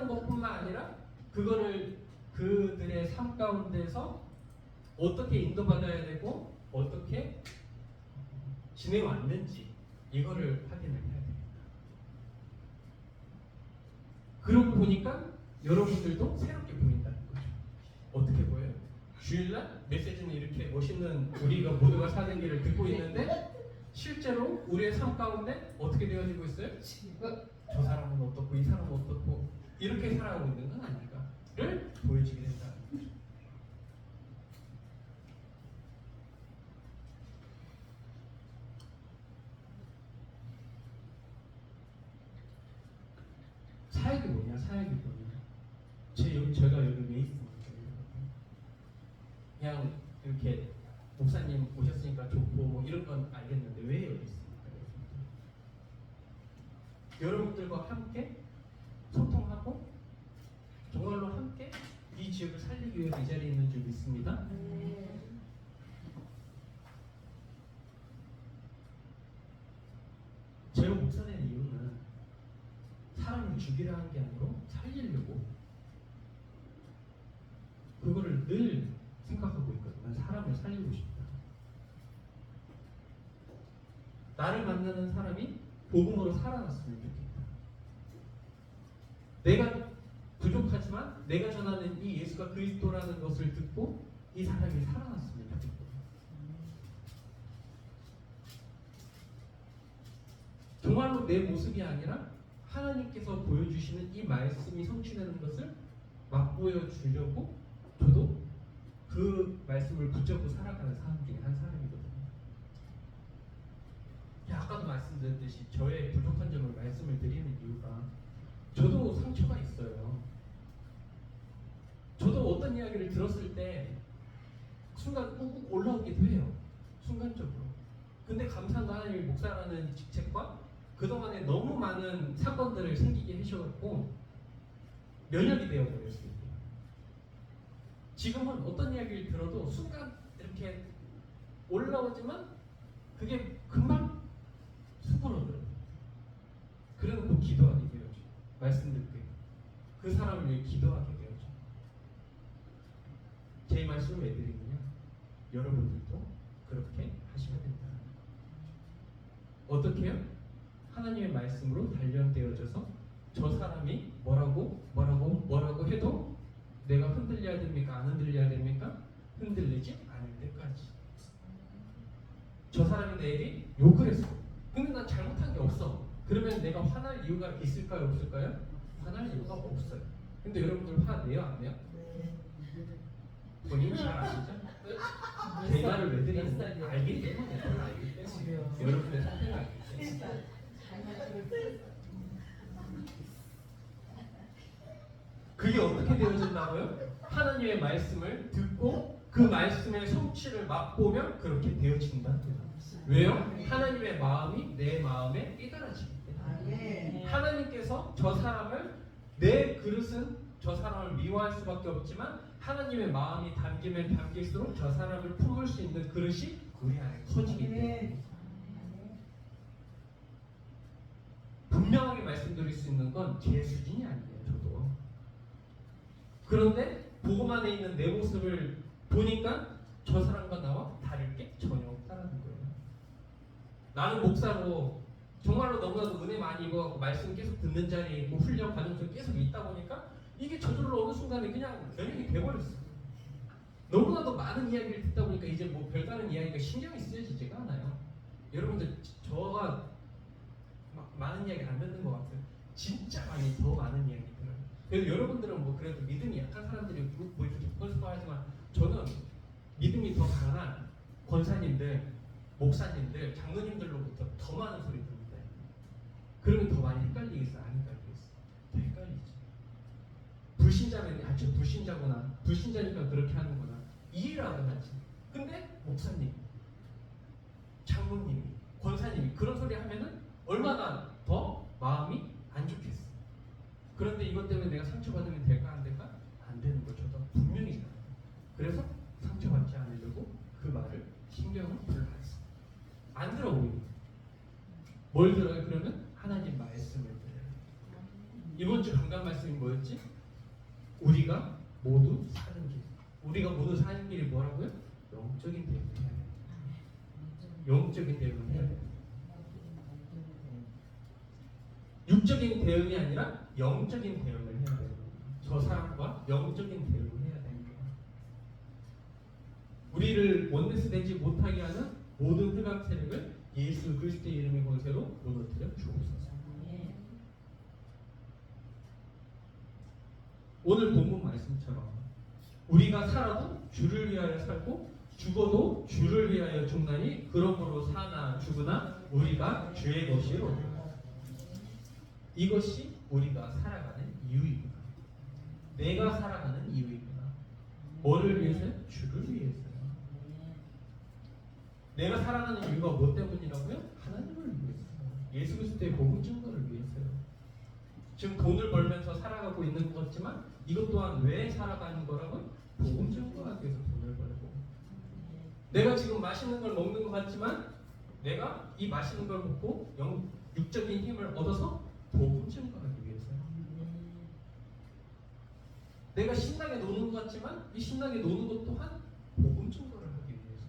것뿐만 아니라 그거를 그들의 삶 가운데서 어떻게 인도받아야 되고 어떻게 지내왔는지 이거를 확인을 해야 됩니다. 그러고 보니까 여러분들도 새롭게 보인다는 거죠. 어떻게 보여요? 주일날 메시지는 이렇게 멋있는 우리가 모두가 사는 길을 듣고 있는데 실제로 우리의 삶 가운데 어떻게 되어지고 있어요? 저 사람은 어떻고 이 사람은 어떻고 이렇게 살아가고 있는 건 아닐까를 보여지게 된다는 거죠. 사역이 뭐냐? 사역이 뭐냐? 제가 여기 왜 있습니까? 그냥 이렇게 목사님 오셨으니까 좋고 뭐 이런 건 알겠는데 왜 여기 있습니까? 여러분들과 함께 소통하고 정말로 함께 이 지역을 살리기 위해서 이 자리에 있는 줄 믿습니다. 제가 목사 된 이유는 사람을 죽이려 하는 게 아니고 살리려고 그거를 늘 생각하고 있거든요. 사람을 살리고 싶다. 나를 만나는 사람이 복음으로 살아났으면 좋겠다. 내가 부족하지만 내가 전하는 이 예수가 그리스도라는 것을 듣고 이 사람이 살아났으면 좋겠다. 정말로 내 모습이 아니라 하나님께서 보여주시는 이 말씀이 성취되는 것을 맛보여 주려고 저도 그 말씀을 붙잡고 살아가는 사람 중에 한 사람이거든요. 아까도 말씀드렸듯이 저의 부족한 점을 말씀을 드리는 이유가 저도 상처가 있어요. 저도 어떤 이야기를 들었을 때 순간 꾹꾹 올라오기도 해요. 순간적으로. 근데 감사한 건 하나님이 목사라는 직책과 그동안에 너무 많은 사건들을 생기게 하셔갖고 면역이 되어버렸어요. 지금은 어떤 이야기를 들어도 순간 이렇게 올라오지만 그게 금방 수그러들어요. 그래놓고 기도하게 되어져. 말씀 듣게. 그 사람을 위해 기도하게 되어져. 제 말씀을 왜 드리느냐? 여러분들도 그렇게 하시면 된다. 어떻게 해요? 하나님의 말씀으로 단련되어져서 저 사람이 뭐라고 해도 내가 흔들려야 됩니까? 안 흔들려야 됩니까? 흔들리지 않을 때까지. 저 사람이 내게 욕을 했어. 근데 난 잘못한 게 없어. 그러면 내가 화날 이유가 있을까요? 없을까요? 화날 이유가 없어요. 근데 여러분들 화내요? 안 내요? 본인이 잘 아시죠? 제 말을 왜 드리는지 알기 때문에 알기 때문에 여러분의 선택을 알기 때문에 그게 어떻게 되어진다고요? 하나님의 말씀을 듣고 그 말씀의 성취를 맛보면 그렇게 되어진다. 왜요? 하나님의 마음이 내 마음에 깨달아지기 때문에. 하나님께서 저 사람을 내 그릇은 저 사람을 미워할 수밖에 없지만 하나님의 마음이 담기면 담길수록 저 사람을 품을 수 있는 그릇이 우리 안에 커지기 때문에. 분명하게 말씀드릴 수 있는 건 제 수준이 아니에요. 저도. 그런데 복음 안에 있는 내 모습을 보니까 저 사람과 나와 다를 게 전혀 없다는 거예요. 나는 목사로 정말로 너무나도 은혜 많이 입어갖고 말씀 계속 듣는 자리에 있고 훈련 과정 속에 계속 있다 보니까 이게 저절로 어느 순간에 그냥 면역이 돼버렸어. 너무나도 많은 이야기를 듣다 보니까 이제 뭐 별다른 이야기가 신경이 쓰여지지가 않아요. 여러분들 저가 막 많은 이야기 안 듣는 것 같아요. 진짜 많이 더 많은 이야기 들어요. 그래서 여러분들은 뭐 그래도 믿음이 약한 사람들이 뭐 이렇게 격분스파하지만 저는 믿음이 더 강한 권사님들, 목사님들, 장로님들로부터 더 많은 소리 듭니다. 그러면 더 많이 헷갈리겠어? 안 헷갈리겠어? 더 헷갈리지. 불신자면 저 불신자구나. 불신자니까 그렇게 하는구나. 이해를 하지. 근데 목사님, 장로님이, 권사님이 그런 소리 하면은 얼마나 더 마음이 안 좋겠어. 그런데 이것 때문에 내가 상처받으면 될까 안 될까? 안 되는 거 저도 분명히 알아요. 그래서 상처받지 않으려고 그 말을 신경을 별로 안 써. 안 들어 보이고. 뭘 들어요? 그러면 하나님 말씀을 들어요. 이번 주 강단 말씀이 뭐였지? 우리가 모두 사는 길. 우리가 모두 사는 길이 뭐라고요? 영적인 대응을 해야 돼요. 영적인 대응을 해야 돼요. 육적인 대응이 아니라 영적인 대응을 해야 돼요. 저 사람과 영적인 대응을 해야 됩니다. 우리를 원내스 되지 못하게 하는 모든 흑암 세력을 예수 그리스도의 이름의 권세로 무너뜨려 주옵소서. 오늘 본문 말씀처럼 우리가 살아도 주를 위하여 살고 죽어도 주를 위하여 죽나니 그러므로 사나 죽으나 우리가 주의 것이로. 이것이 우리가 살아가는 이유이구나. 내가 살아가는 이유이구나. 뭐를 위해서요? 주를 위해서요. 내가 살아가는 이유가 뭐 때문이라고요? 하나님을 위해서요. 예수 그리스도의 복음 증거를 위해서요. 지금 돈을 벌면서 살아가고 있는 것 같지만 이것 또한 왜 살아가는 거라고요? 복음 증거하기 위해서 돈을 벌고. 내가 지금 맛있는 걸 먹는 것 같지만 내가 이 맛있는 걸 먹고 육적인 힘을 얻어서 복음 증거하기 위해서요. 내가 신나게 노는 것 같지만 이 신나게 노는 것 또한 복음 증거를 하기 위해서.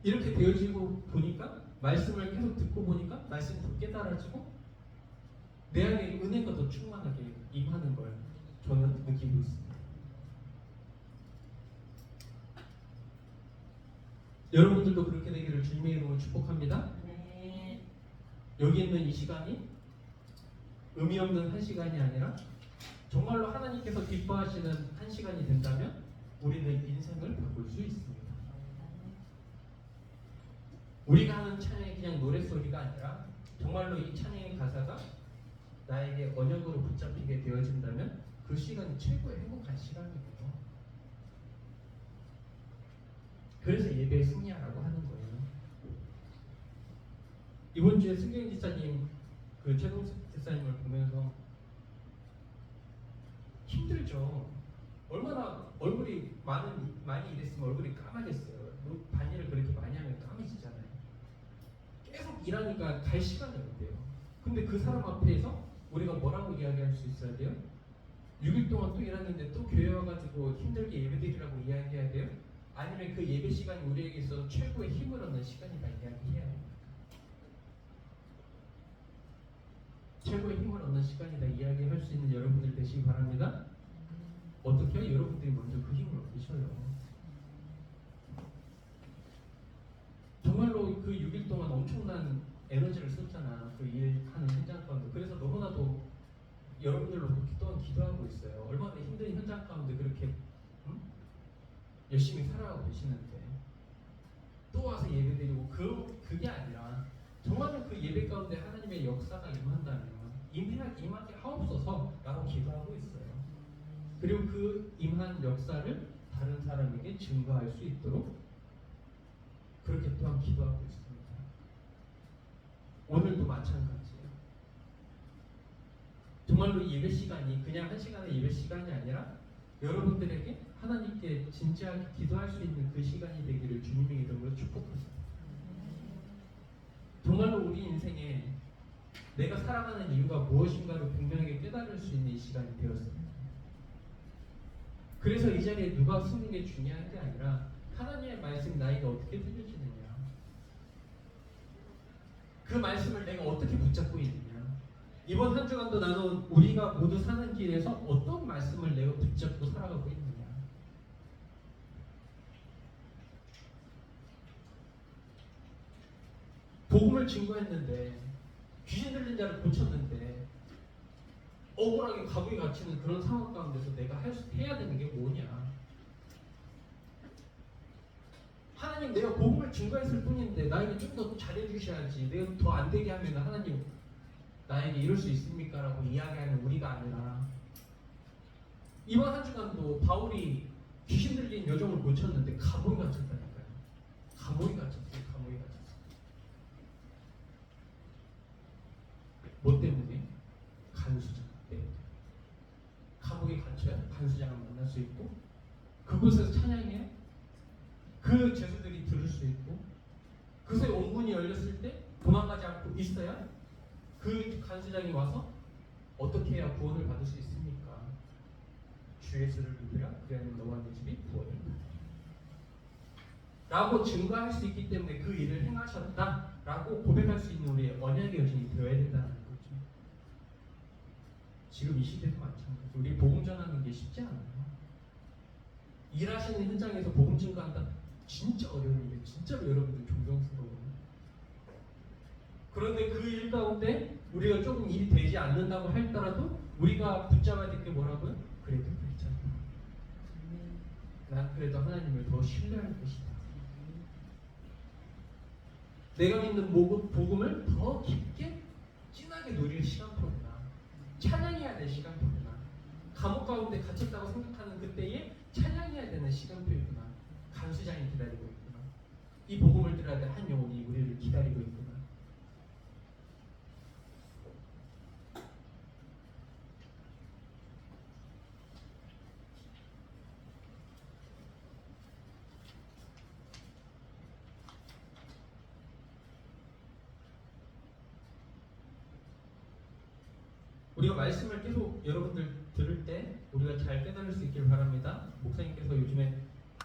이렇게 되어지고 보니까 말씀을 계속 듣고 보니까 말씀이 더 깨달아지고 내 안에 은혜가 더 충만하게 임하는 걸 저는 느끼고 있습니다. 여러분들도 그렇게 되기를 주님의 이름으로 축복합니다. 여기 있는 이 시간이 의미 없는 한 시간이 아니라 정말로 하나님께서 기뻐하시는 한 시간이 된다면 우리는 인생을 바꿀 수 있습니다. 우리가 하는 찬양이 그냥 노랫소리가 아니라 정말로 이 찬양의 가사가 나에게 언역으로 붙잡히게 되어진다면 그 시간이 최고의 행복한 시간이에요. 그래서 예배에 승리하라고 하는 거예요. 이번 주에 승경 지사님 그 최동석 지사님을 보면서 힘들죠. 얼마나 얼굴이 많이 일했으면 얼굴이 까마겠어요. 반일을 그렇게 많이 하면 까매지잖아요. 계속 일하니까 갈 시간이 없대요. 근데 그 사람 앞에서 우리가 뭐라고 이야기할 수 있어야 돼요? 6일 동안 또 일하는데 또 교회 와가지고 힘들게 예배드리라고 이야기해야 돼요? 아니면 그 예배 시간이 우리에게 있어서 최고의 힘을 얻는 시간이다 이야기해야 해요. 최고의 힘을 얻는 시간이다 이야기할 수 있는 여러분들 되시기 바랍니다. 어떻게 해요? 여러분들이 먼저 그 힘을 얻으셔요. 정말로 그 6일 동안 엄청난 에너지를 썼잖아. 그 일하는 현장 가운데. 그래서 너무나도 여러분들로 또한 기도하고 있어요. 얼마나 힘든 현장 가운데 그렇게 열심히 살아가고 계시는데 또 와서 예배드리고 그게 아니라 정말로 그 예배 가운데 하나님의 역사가 임한다면 임하게 하옵소서 라고 기도하고 있어요. 그리고 그 임한 역사를 다른 사람에게 증거할 수 있도록 그렇게 또한 기도하고 있습니다. 오늘도 마찬가지예요. 정말로 예배 시간이 그냥 한 시간의 예배 시간이 아니라 여러분들에게 하나님께 진지하게 기도할 수 있는 그 시간이 되기를 주님의 이름으로 축복합니다. 정말로 우리 인생에 내가 살아가는 이유가 무엇인가를 분명하게 깨달을 수 있는 이 시간이 되었습니다. 그래서 이 자리에 누가 서는 게 중요한 게 아니라 하나님의 말씀이 나에게 어떻게 들려지느냐, 그 말씀을 내가 어떻게 붙잡고 있느냐. 이번 한 주간도 나는 우리가 모두 사는 길에서 어떤 말씀을 내가 붙잡고 살아가고 있느냐. 복음을 증거했는데 귀신 들린 자를 고쳤는데 억울하게 감옥에 갇히는 그런 상황 가운데서 내가 해야 되는 게 뭐냐. 하나님, 내가 복음을 증거했을 뿐인데 나에게 좀 더 잘해주셔야지. 내가 더 안 되게 하면 하나님 나에게 이럴 수 있습니까? 라고 이야기하는 우리가 아니라 이번 한 주간도 바울이 귀신 들린 여종을 고쳤는데 감옥에 갇혔다니까요. 감옥에 갇혔어요. 감옥에 갇혔어요. 뭐 때문에? 간수장 때문에. 감옥에 갇혀야 간수장을 만날 수 있고 그곳에서 찬양해야 그 죄수들이 들을 수 있고 그곳에 옹문이 열렸을 때 도망가지 않고 있어야 그 간수장이 와서 어떻게 해야 구원을 받을 수 있습니까? 주 예수를 믿으라 그리하면 너와 네 집이 구원을 받으리라 라고 증거할 수 있기 때문에 그 일을 행하셨다 라고 고백할 수 있는 우리의 언약의 여신이 되어야 된다는 거죠. 지금 이 시대도 마찬가지. 우리 복음 전하는 게 쉽지 않아요. 일하시는 현장에서 복음 증거한다 진짜 어려운 일이에요. 진짜로 여러분들 존경스러워요. 그런데 그 일 가운데 우리가 조금 일이 되지 않는다고 할더라도 우리가 붙잡아야 될 게 뭐라고요? 그래도 괜찮다. 난 그래도 하나님을 더 신뢰할 것이다. 내가 믿는 복음을 더 깊게 진하게 누릴 시간표구나. 찬양해야 될 시간표구나. 감옥 가운데 갇혔다고 생각하는 그때에 찬양해야 되는 시간표이구나. 간수장이 기다리고 있구나. 이 복음을 들어야 될 한 영혼이 우리를 기다리고 있구나. 우리가 말씀을 계속 여러분들 들을 때 우리가 잘 깨달을 수 있길 바랍니다. 목사님께서 요즘에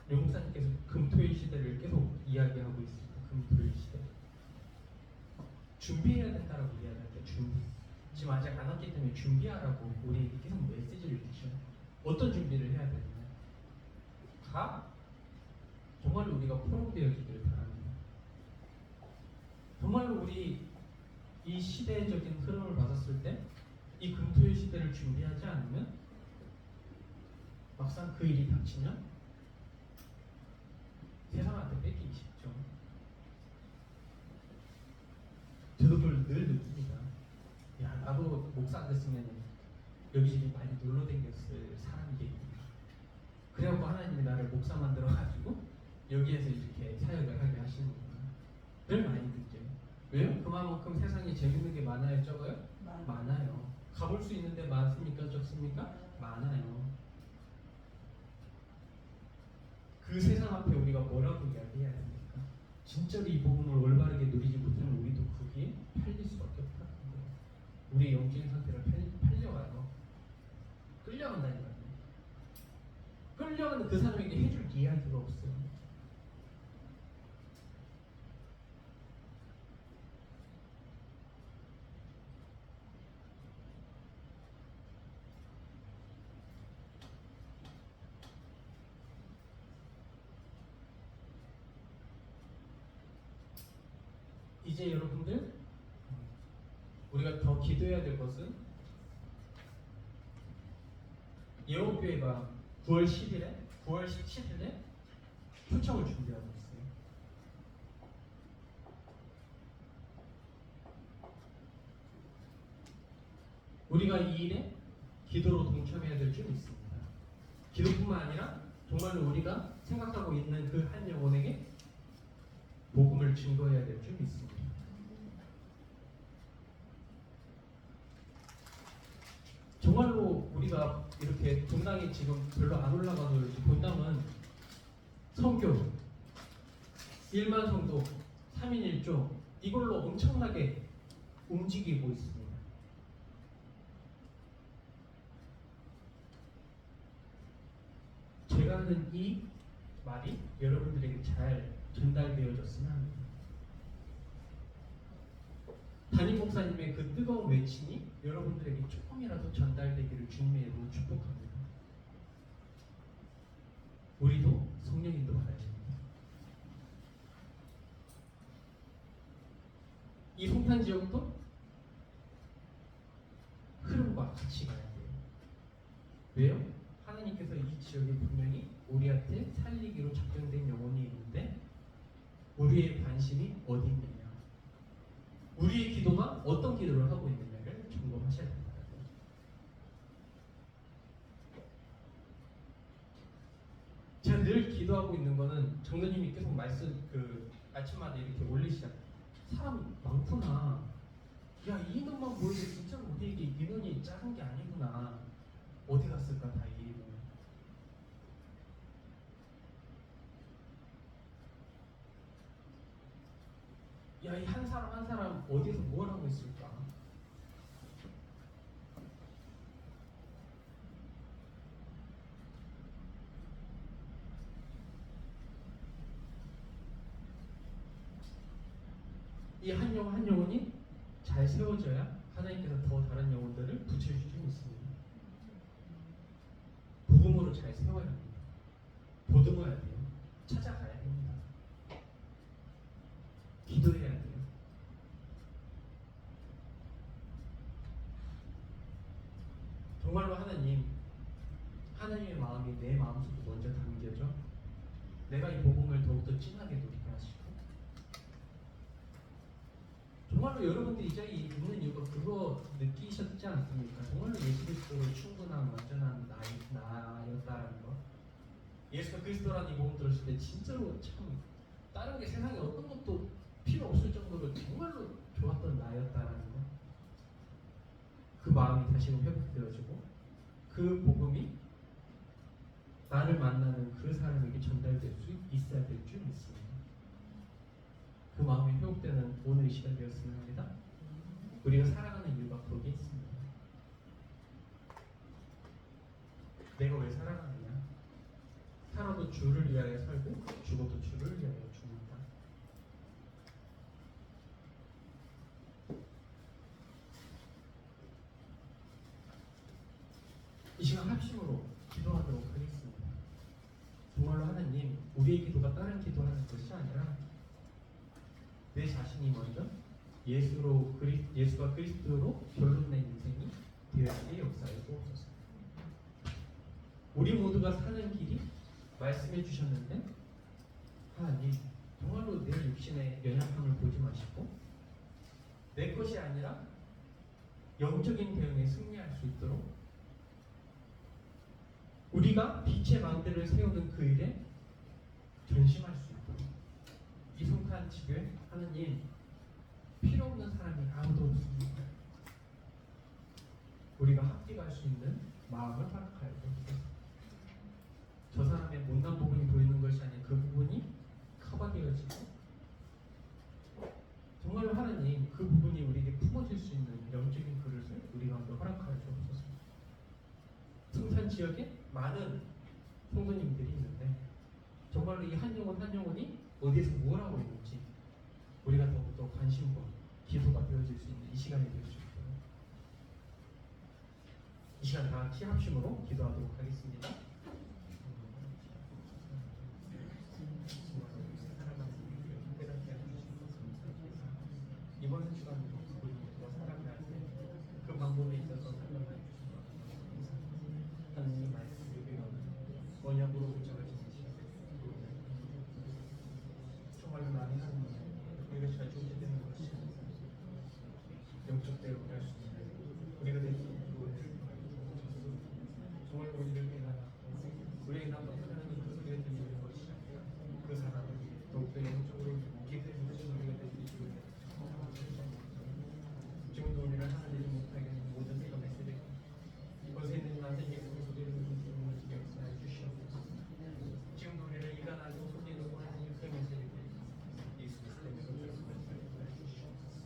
刘목사님께서 금토일 시대를 계속 이야기하고 있습니다. 금토일 시대. 준비해야 된다라고 이야기할 때 준비. 지금 아직 안 왔기 때문에 준비하라고 우리에게 계속 메시지를 주셔요. 어떤 준비를 해야 되느냐. 정말로 우리가 포럼되어지기를 바랍니다. 정말로 우리 이 시대적인 흐름을 봤을 때 이 금토일 시대를 준비하지 않으면 막상 그 일이 닥치면 세상한테 뺏기기 쉽죠. 저도 그걸 늘 느낍니다. 야, 나도 목사 안 됐으면 여기저기 많이 놀러 댕겼을 사람이겠구나. 그래갖고 하나님이 나를 목사 만들어가지고 여기에서 이렇게 사역을 하게 하시는구나. 늘 많이 느껴요. 왜요? 그만큼 세상에 재밌는 게 많아요, 적어요? 많아요. 가볼 수 있는데 많습니까, 적습니까? 많아요. 그 세상 앞에 우리가 뭐라고 이야기해야 됩니까? 진짜로 이 복음을 올바르게 누리지 못하면 우리도 거기에 팔릴 수밖에 없다는 거예요. 우리의 영적인 상태가 팔려가요. 끌려간다니까요. 끌려가는 그 사람에게 해줄 이야기가 없어요. 이제 여러분들 우리가 더 기도해야 될 것은 예원교회가 9월 10일에 9월 17일에 초청을 준비하고 있어요. 우리가 이 일에 기도로 동참해야 될 줄 믿습니다. 기도뿐만 아니라 정말로 우리가 생각하고 있는 그 한 영혼에게 복음을 증거해야 될 줄 믿습니다. 정말로 우리가 이렇게 본당에 지금 별로 안 올라가도 본당은 성교, 1만 성도, 3인 1조 이걸로 엄청나게 움직이고 있습니다. 제가 하는 이 말이 여러분들에게 잘 전달되어졌으면 합니다. 담임 목사님의 그 뜨거운 외침이 여러분들에게 조금이라도 전달되기를 주님의 이름으로 축복합니다. 우리도 성령님도 받아야 됩니다. 이 송탄 지역도 흐름과 같이 가야 돼요. 왜요? 하나님께서 이 지역에 분명히 우리한테 살리기로 작정된 영혼이 있는데 우리의 관심이 어디 있느냐, 우리의 기도가 어떤 기도를 하고 있느냐를 점검하셔야 됩니다. 제가 늘 기도하고 있는 거는 정도님이 계속 말씀 아침마다 이렇게 올리시잖아요. 사람 많구나. 야, 이 인원만 모이게 진짜 우리에게 인원이 작은 게 아니구나. 어디 갔을까 다 이 이름은. 야, 이 한 사람 한 사람 어디서 뭘 하고 있을까? 이 한 영혼 한 영혼이 잘 세워져야 하나님께서 더 다른 영혼들을 붙여주실 수 있습니다. 복음으로 잘 세워야 합니다. 보듬어야 돼요. 찾아가야 됩니다. 기도해야 돼요. 정말로 하나님의 마음이 내 마음속에 먼저 담겨져 내가 이 복음을 더욱더 진하게 누리게 하시고, 정말로 여러분들이 이 자리에 있는 이유가 그거 느끼셨지 않습니까? 정말로 예수 그리스도로 충분한 완전한 나였다라는 거. 예수가 그리스도라는 이 복음 들었을 때 진짜로 참 다른 게 세상에 어떤 것도 필요 없을 정도로 정말로 좋았던 나였다라는 거. 그 마음이 다시금 회복되어지고 그 복음이 나를 만나는 그 사람에게 전달될 수 있어야 될 줄 믿습니다. 그 마음이 회복되는 오늘 이 시간 되었으면 합니다. 우리가 살아가는 이유가 거기에 있습니다. 내가 왜 살아가느냐? 살아도 주를 위하여 살고 죽어도 주를 위하여 죽는다. 이 시간 합심으로 기도하도록 하겠습니다. 정말로 하나님, 우리의 기도가 다른 기도하는 것이 아니라 내 자신이 먼저 예수가 그리스도로 결론낸 인생이 되어지게 역사해 주옵소서. 우리 모두가 사는 길이 말씀해 주셨는데 하나님 정말로 내 육신의 연약함을 보지 마시고 내 것이 아니라 영적인 대응에 승리할 수 있도록 우리가 빛의 망대를 세우는 그 일에 전심할 수 있도록 이 성탄 집에 하나님 필요 없는 사람이 아무도 없습니다. 우리가 합격할 수 있는 마음을 허락하여 주옵소서. 저 사람의 못난 부분이 보이는 것이 아닌 그 부분이 커버되어지고 정말로 하나님 그 부분이 우리에게 품어질 수 있는 영적인 그릇을 우리 가운데 허락하여 주옵소서. 성산 지역에 많은 성도님들이 있는데 정말로 이 한 영혼 한 영혼이 어디에서 뭘 하고 있는지 우리가 더욱더 관심과 기도가 되어질 수 있는 이 시간이 될 수 있도록 이 시간 다 같이 합심으로 기도하도록 하겠습니다. 이번 주간도 우리 모두가 살아가야 그 방법에 있어서 설명해 주시고 하나님의 말씀을 언약으로 붙잡아주는 시간 정말로 많이 하는 우리가 잘 존재되는 것이 영적 대우를 할 수 있는 우리가 될 수 있도록 정말 우리를 깨달아 우리에게 남은 하나님 그 소리가 들리는 것이 그 사람을 더욱더 영적으로 기대는 것이 우리가 될 수 있도록 지금도 우리를 하나님이 못하게 하는 모든 생각의 세력 거기에 있는 나에게 그 소리를 듣는 것을 역사해 주시옵소서. 지금도 우리를 이간하고 속이는 하나님의 생의 세력을 예수 그리스도의 이름으로 역사해 주시옵소서.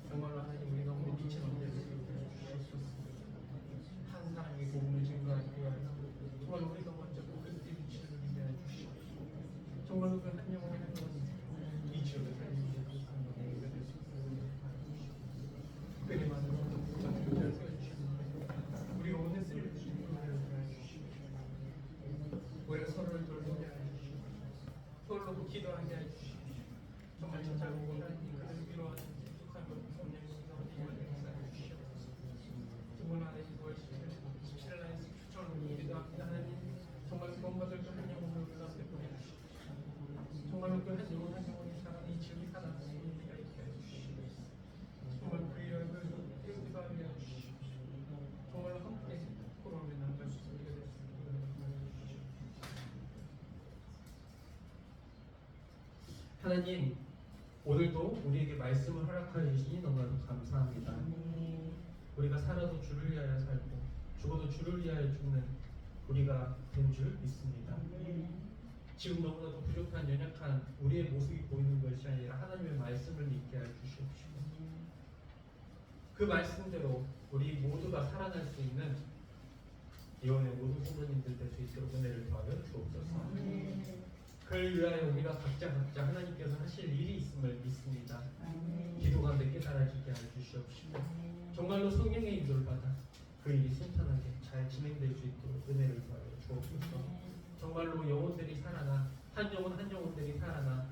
정말로 하나님 우리 가운데 빛의 왕대를 세우여 주시옵소서. 한 사람에게 복음을 증거하기 위하여 정말로 우리가 먼저 그 그리스도의 빛을 위하여 주시옵소서. 정말로 그 한 영혼의 한 영혼이 이 지역을 살리는 그 사람의 예배가 될 수 있도록 특별히 많은 분들을 세워주시는데 우리가 오늘 쓸 주님을 주시고 우리가 서로를 돌보게 하여 주시고 서로 기도하게 하여 주시고 정말 찾아보고 하나님 그들을 위로하는 익숙한 것 성령의 가운데 역사하여 주시옵소서. 정말 하나님 9월 17일날 추천을 기도합니다. 하나님 정말 구원받을 그 한 영혼을 우리 가운데 보내주시고 정말로 그 한 영혼 한 영혼이 살아가는 이 지역이 살아가는 우리가 있게 하여 주시고 정말 그리하여 그 기도하게 하여 주시고 정말로 함께 돌아오며 나아갈 수 있게 되었습니다. 하나님 오늘도 우리에게 말씀을 허락하여 주시니 너무나도 감사합니다. 우리가 살아도 주를 위하여 살고 죽어도 주를 위하여 죽는 우리가 된 줄 믿습니다. 지금 너무나도 부족한 연약한 우리의 모습이 보이는 것이 아니라 하나님의 말씀을 믿게 하여 주시옵시고 그 말씀대로 우리 모두가 살아날 수 있는 예언의 모든 성도님들 될 수 있도록 은혜를 더하여 주옵소서. 그를 위하여 우리가 각자 하나님께서 하실 일이 있음을 믿습니다. 기도 가운데 깨달아지게 하여 주시옵시고 정말로 성령의 인도를 받아 그 일이 순탄하게 잘 진행될 수 있도록 은혜를 더하여 주옵소서. 정말로 영혼들이 살아나 한 영혼 한 영혼들이 살아나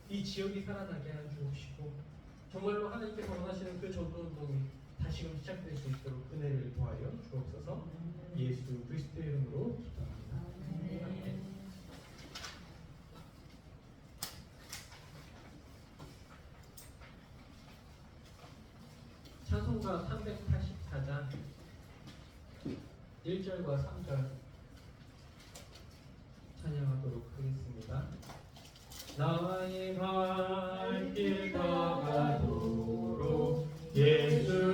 이 지역이 살아나게 하여 주옵시고 정말로 하나님께서 원하시는 그 전도운동이 다시금 시작될 수 있도록 은혜를 더하여 주옵소서. 예수 그리스도의 이름으로 기도합니다. 아멘. 찬송가 384장 1절과 3절 찬양하도록 하겠습니다. 나의 갈 길 다가도록 예수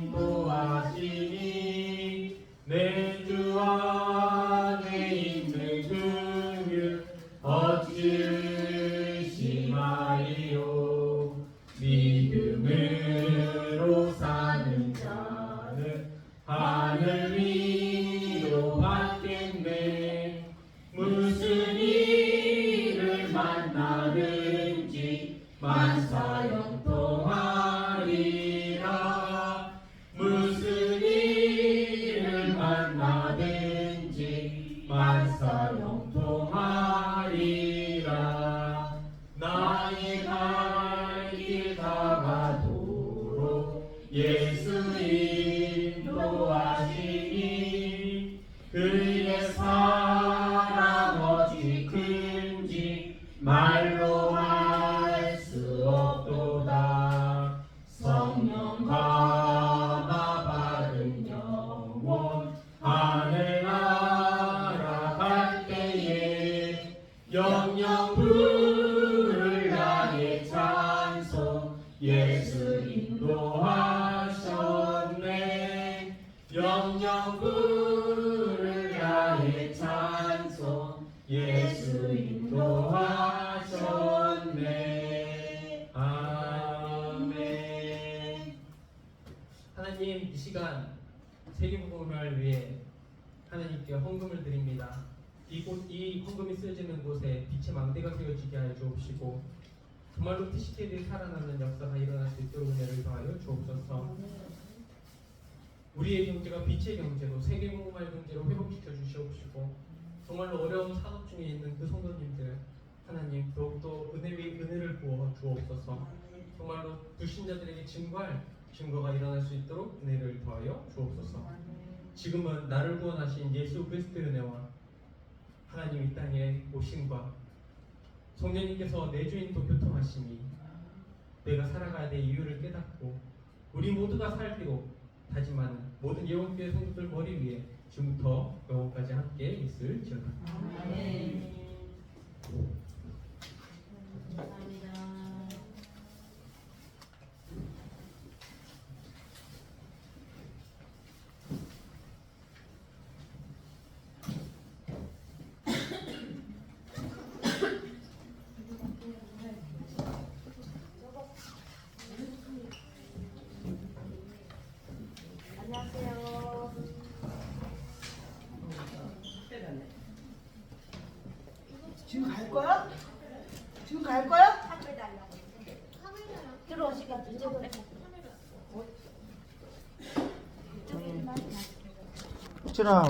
인도하시니 내 주 안에 있는 긍휼 어찌 의심하리요. 믿음으로 사는 자는 하늘 위로 받겠네. 무슨 일을 만나든지 만사형통하리라. 무슨 일을 만나든지 만사형통하리라. 나의 갈 길 다가도록 예수 인도하시니 그 이 시간 세계복음을 위해 하나님께 헌금을 드립니다. 이 헌금이 쓰여지는 곳에 빛의 망대가 세워지게 하여 주옵시고 정말로 TCK들이 살아나는 역사가 일어날 수 있도록 은혜를 더하여 주옵소서. 우리의 경제가 빛의 경제로 세계복음화의 경제로 회복시켜 주시옵시고 정말로 어려운 산업 중에 있는 그 성도님들 하나님 더욱더 은혜 위 은혜를 부어 주옵소서. 정말로 불신자들에게 증거가 일어날 수 있도록 은혜를 더하여 주옵소서. 지금은 나를 구원하신 예수 그리스도의 은혜와 하나님 이 땅에 오심과 성령님께서 내 주인도 교통하심이 내가 살아가야 될 이유를 깨닫고 우리 모두가 살기로 다짐하는 모든 예원교회 성도들 머리 위에 지금부터 영원까지 함께 있을지어다. 아멘. 안녕하세요. 지금 갈 거야? 지금 갈 거야? 카메라 달라고. 들어오시가 이쪽으로. 혹시나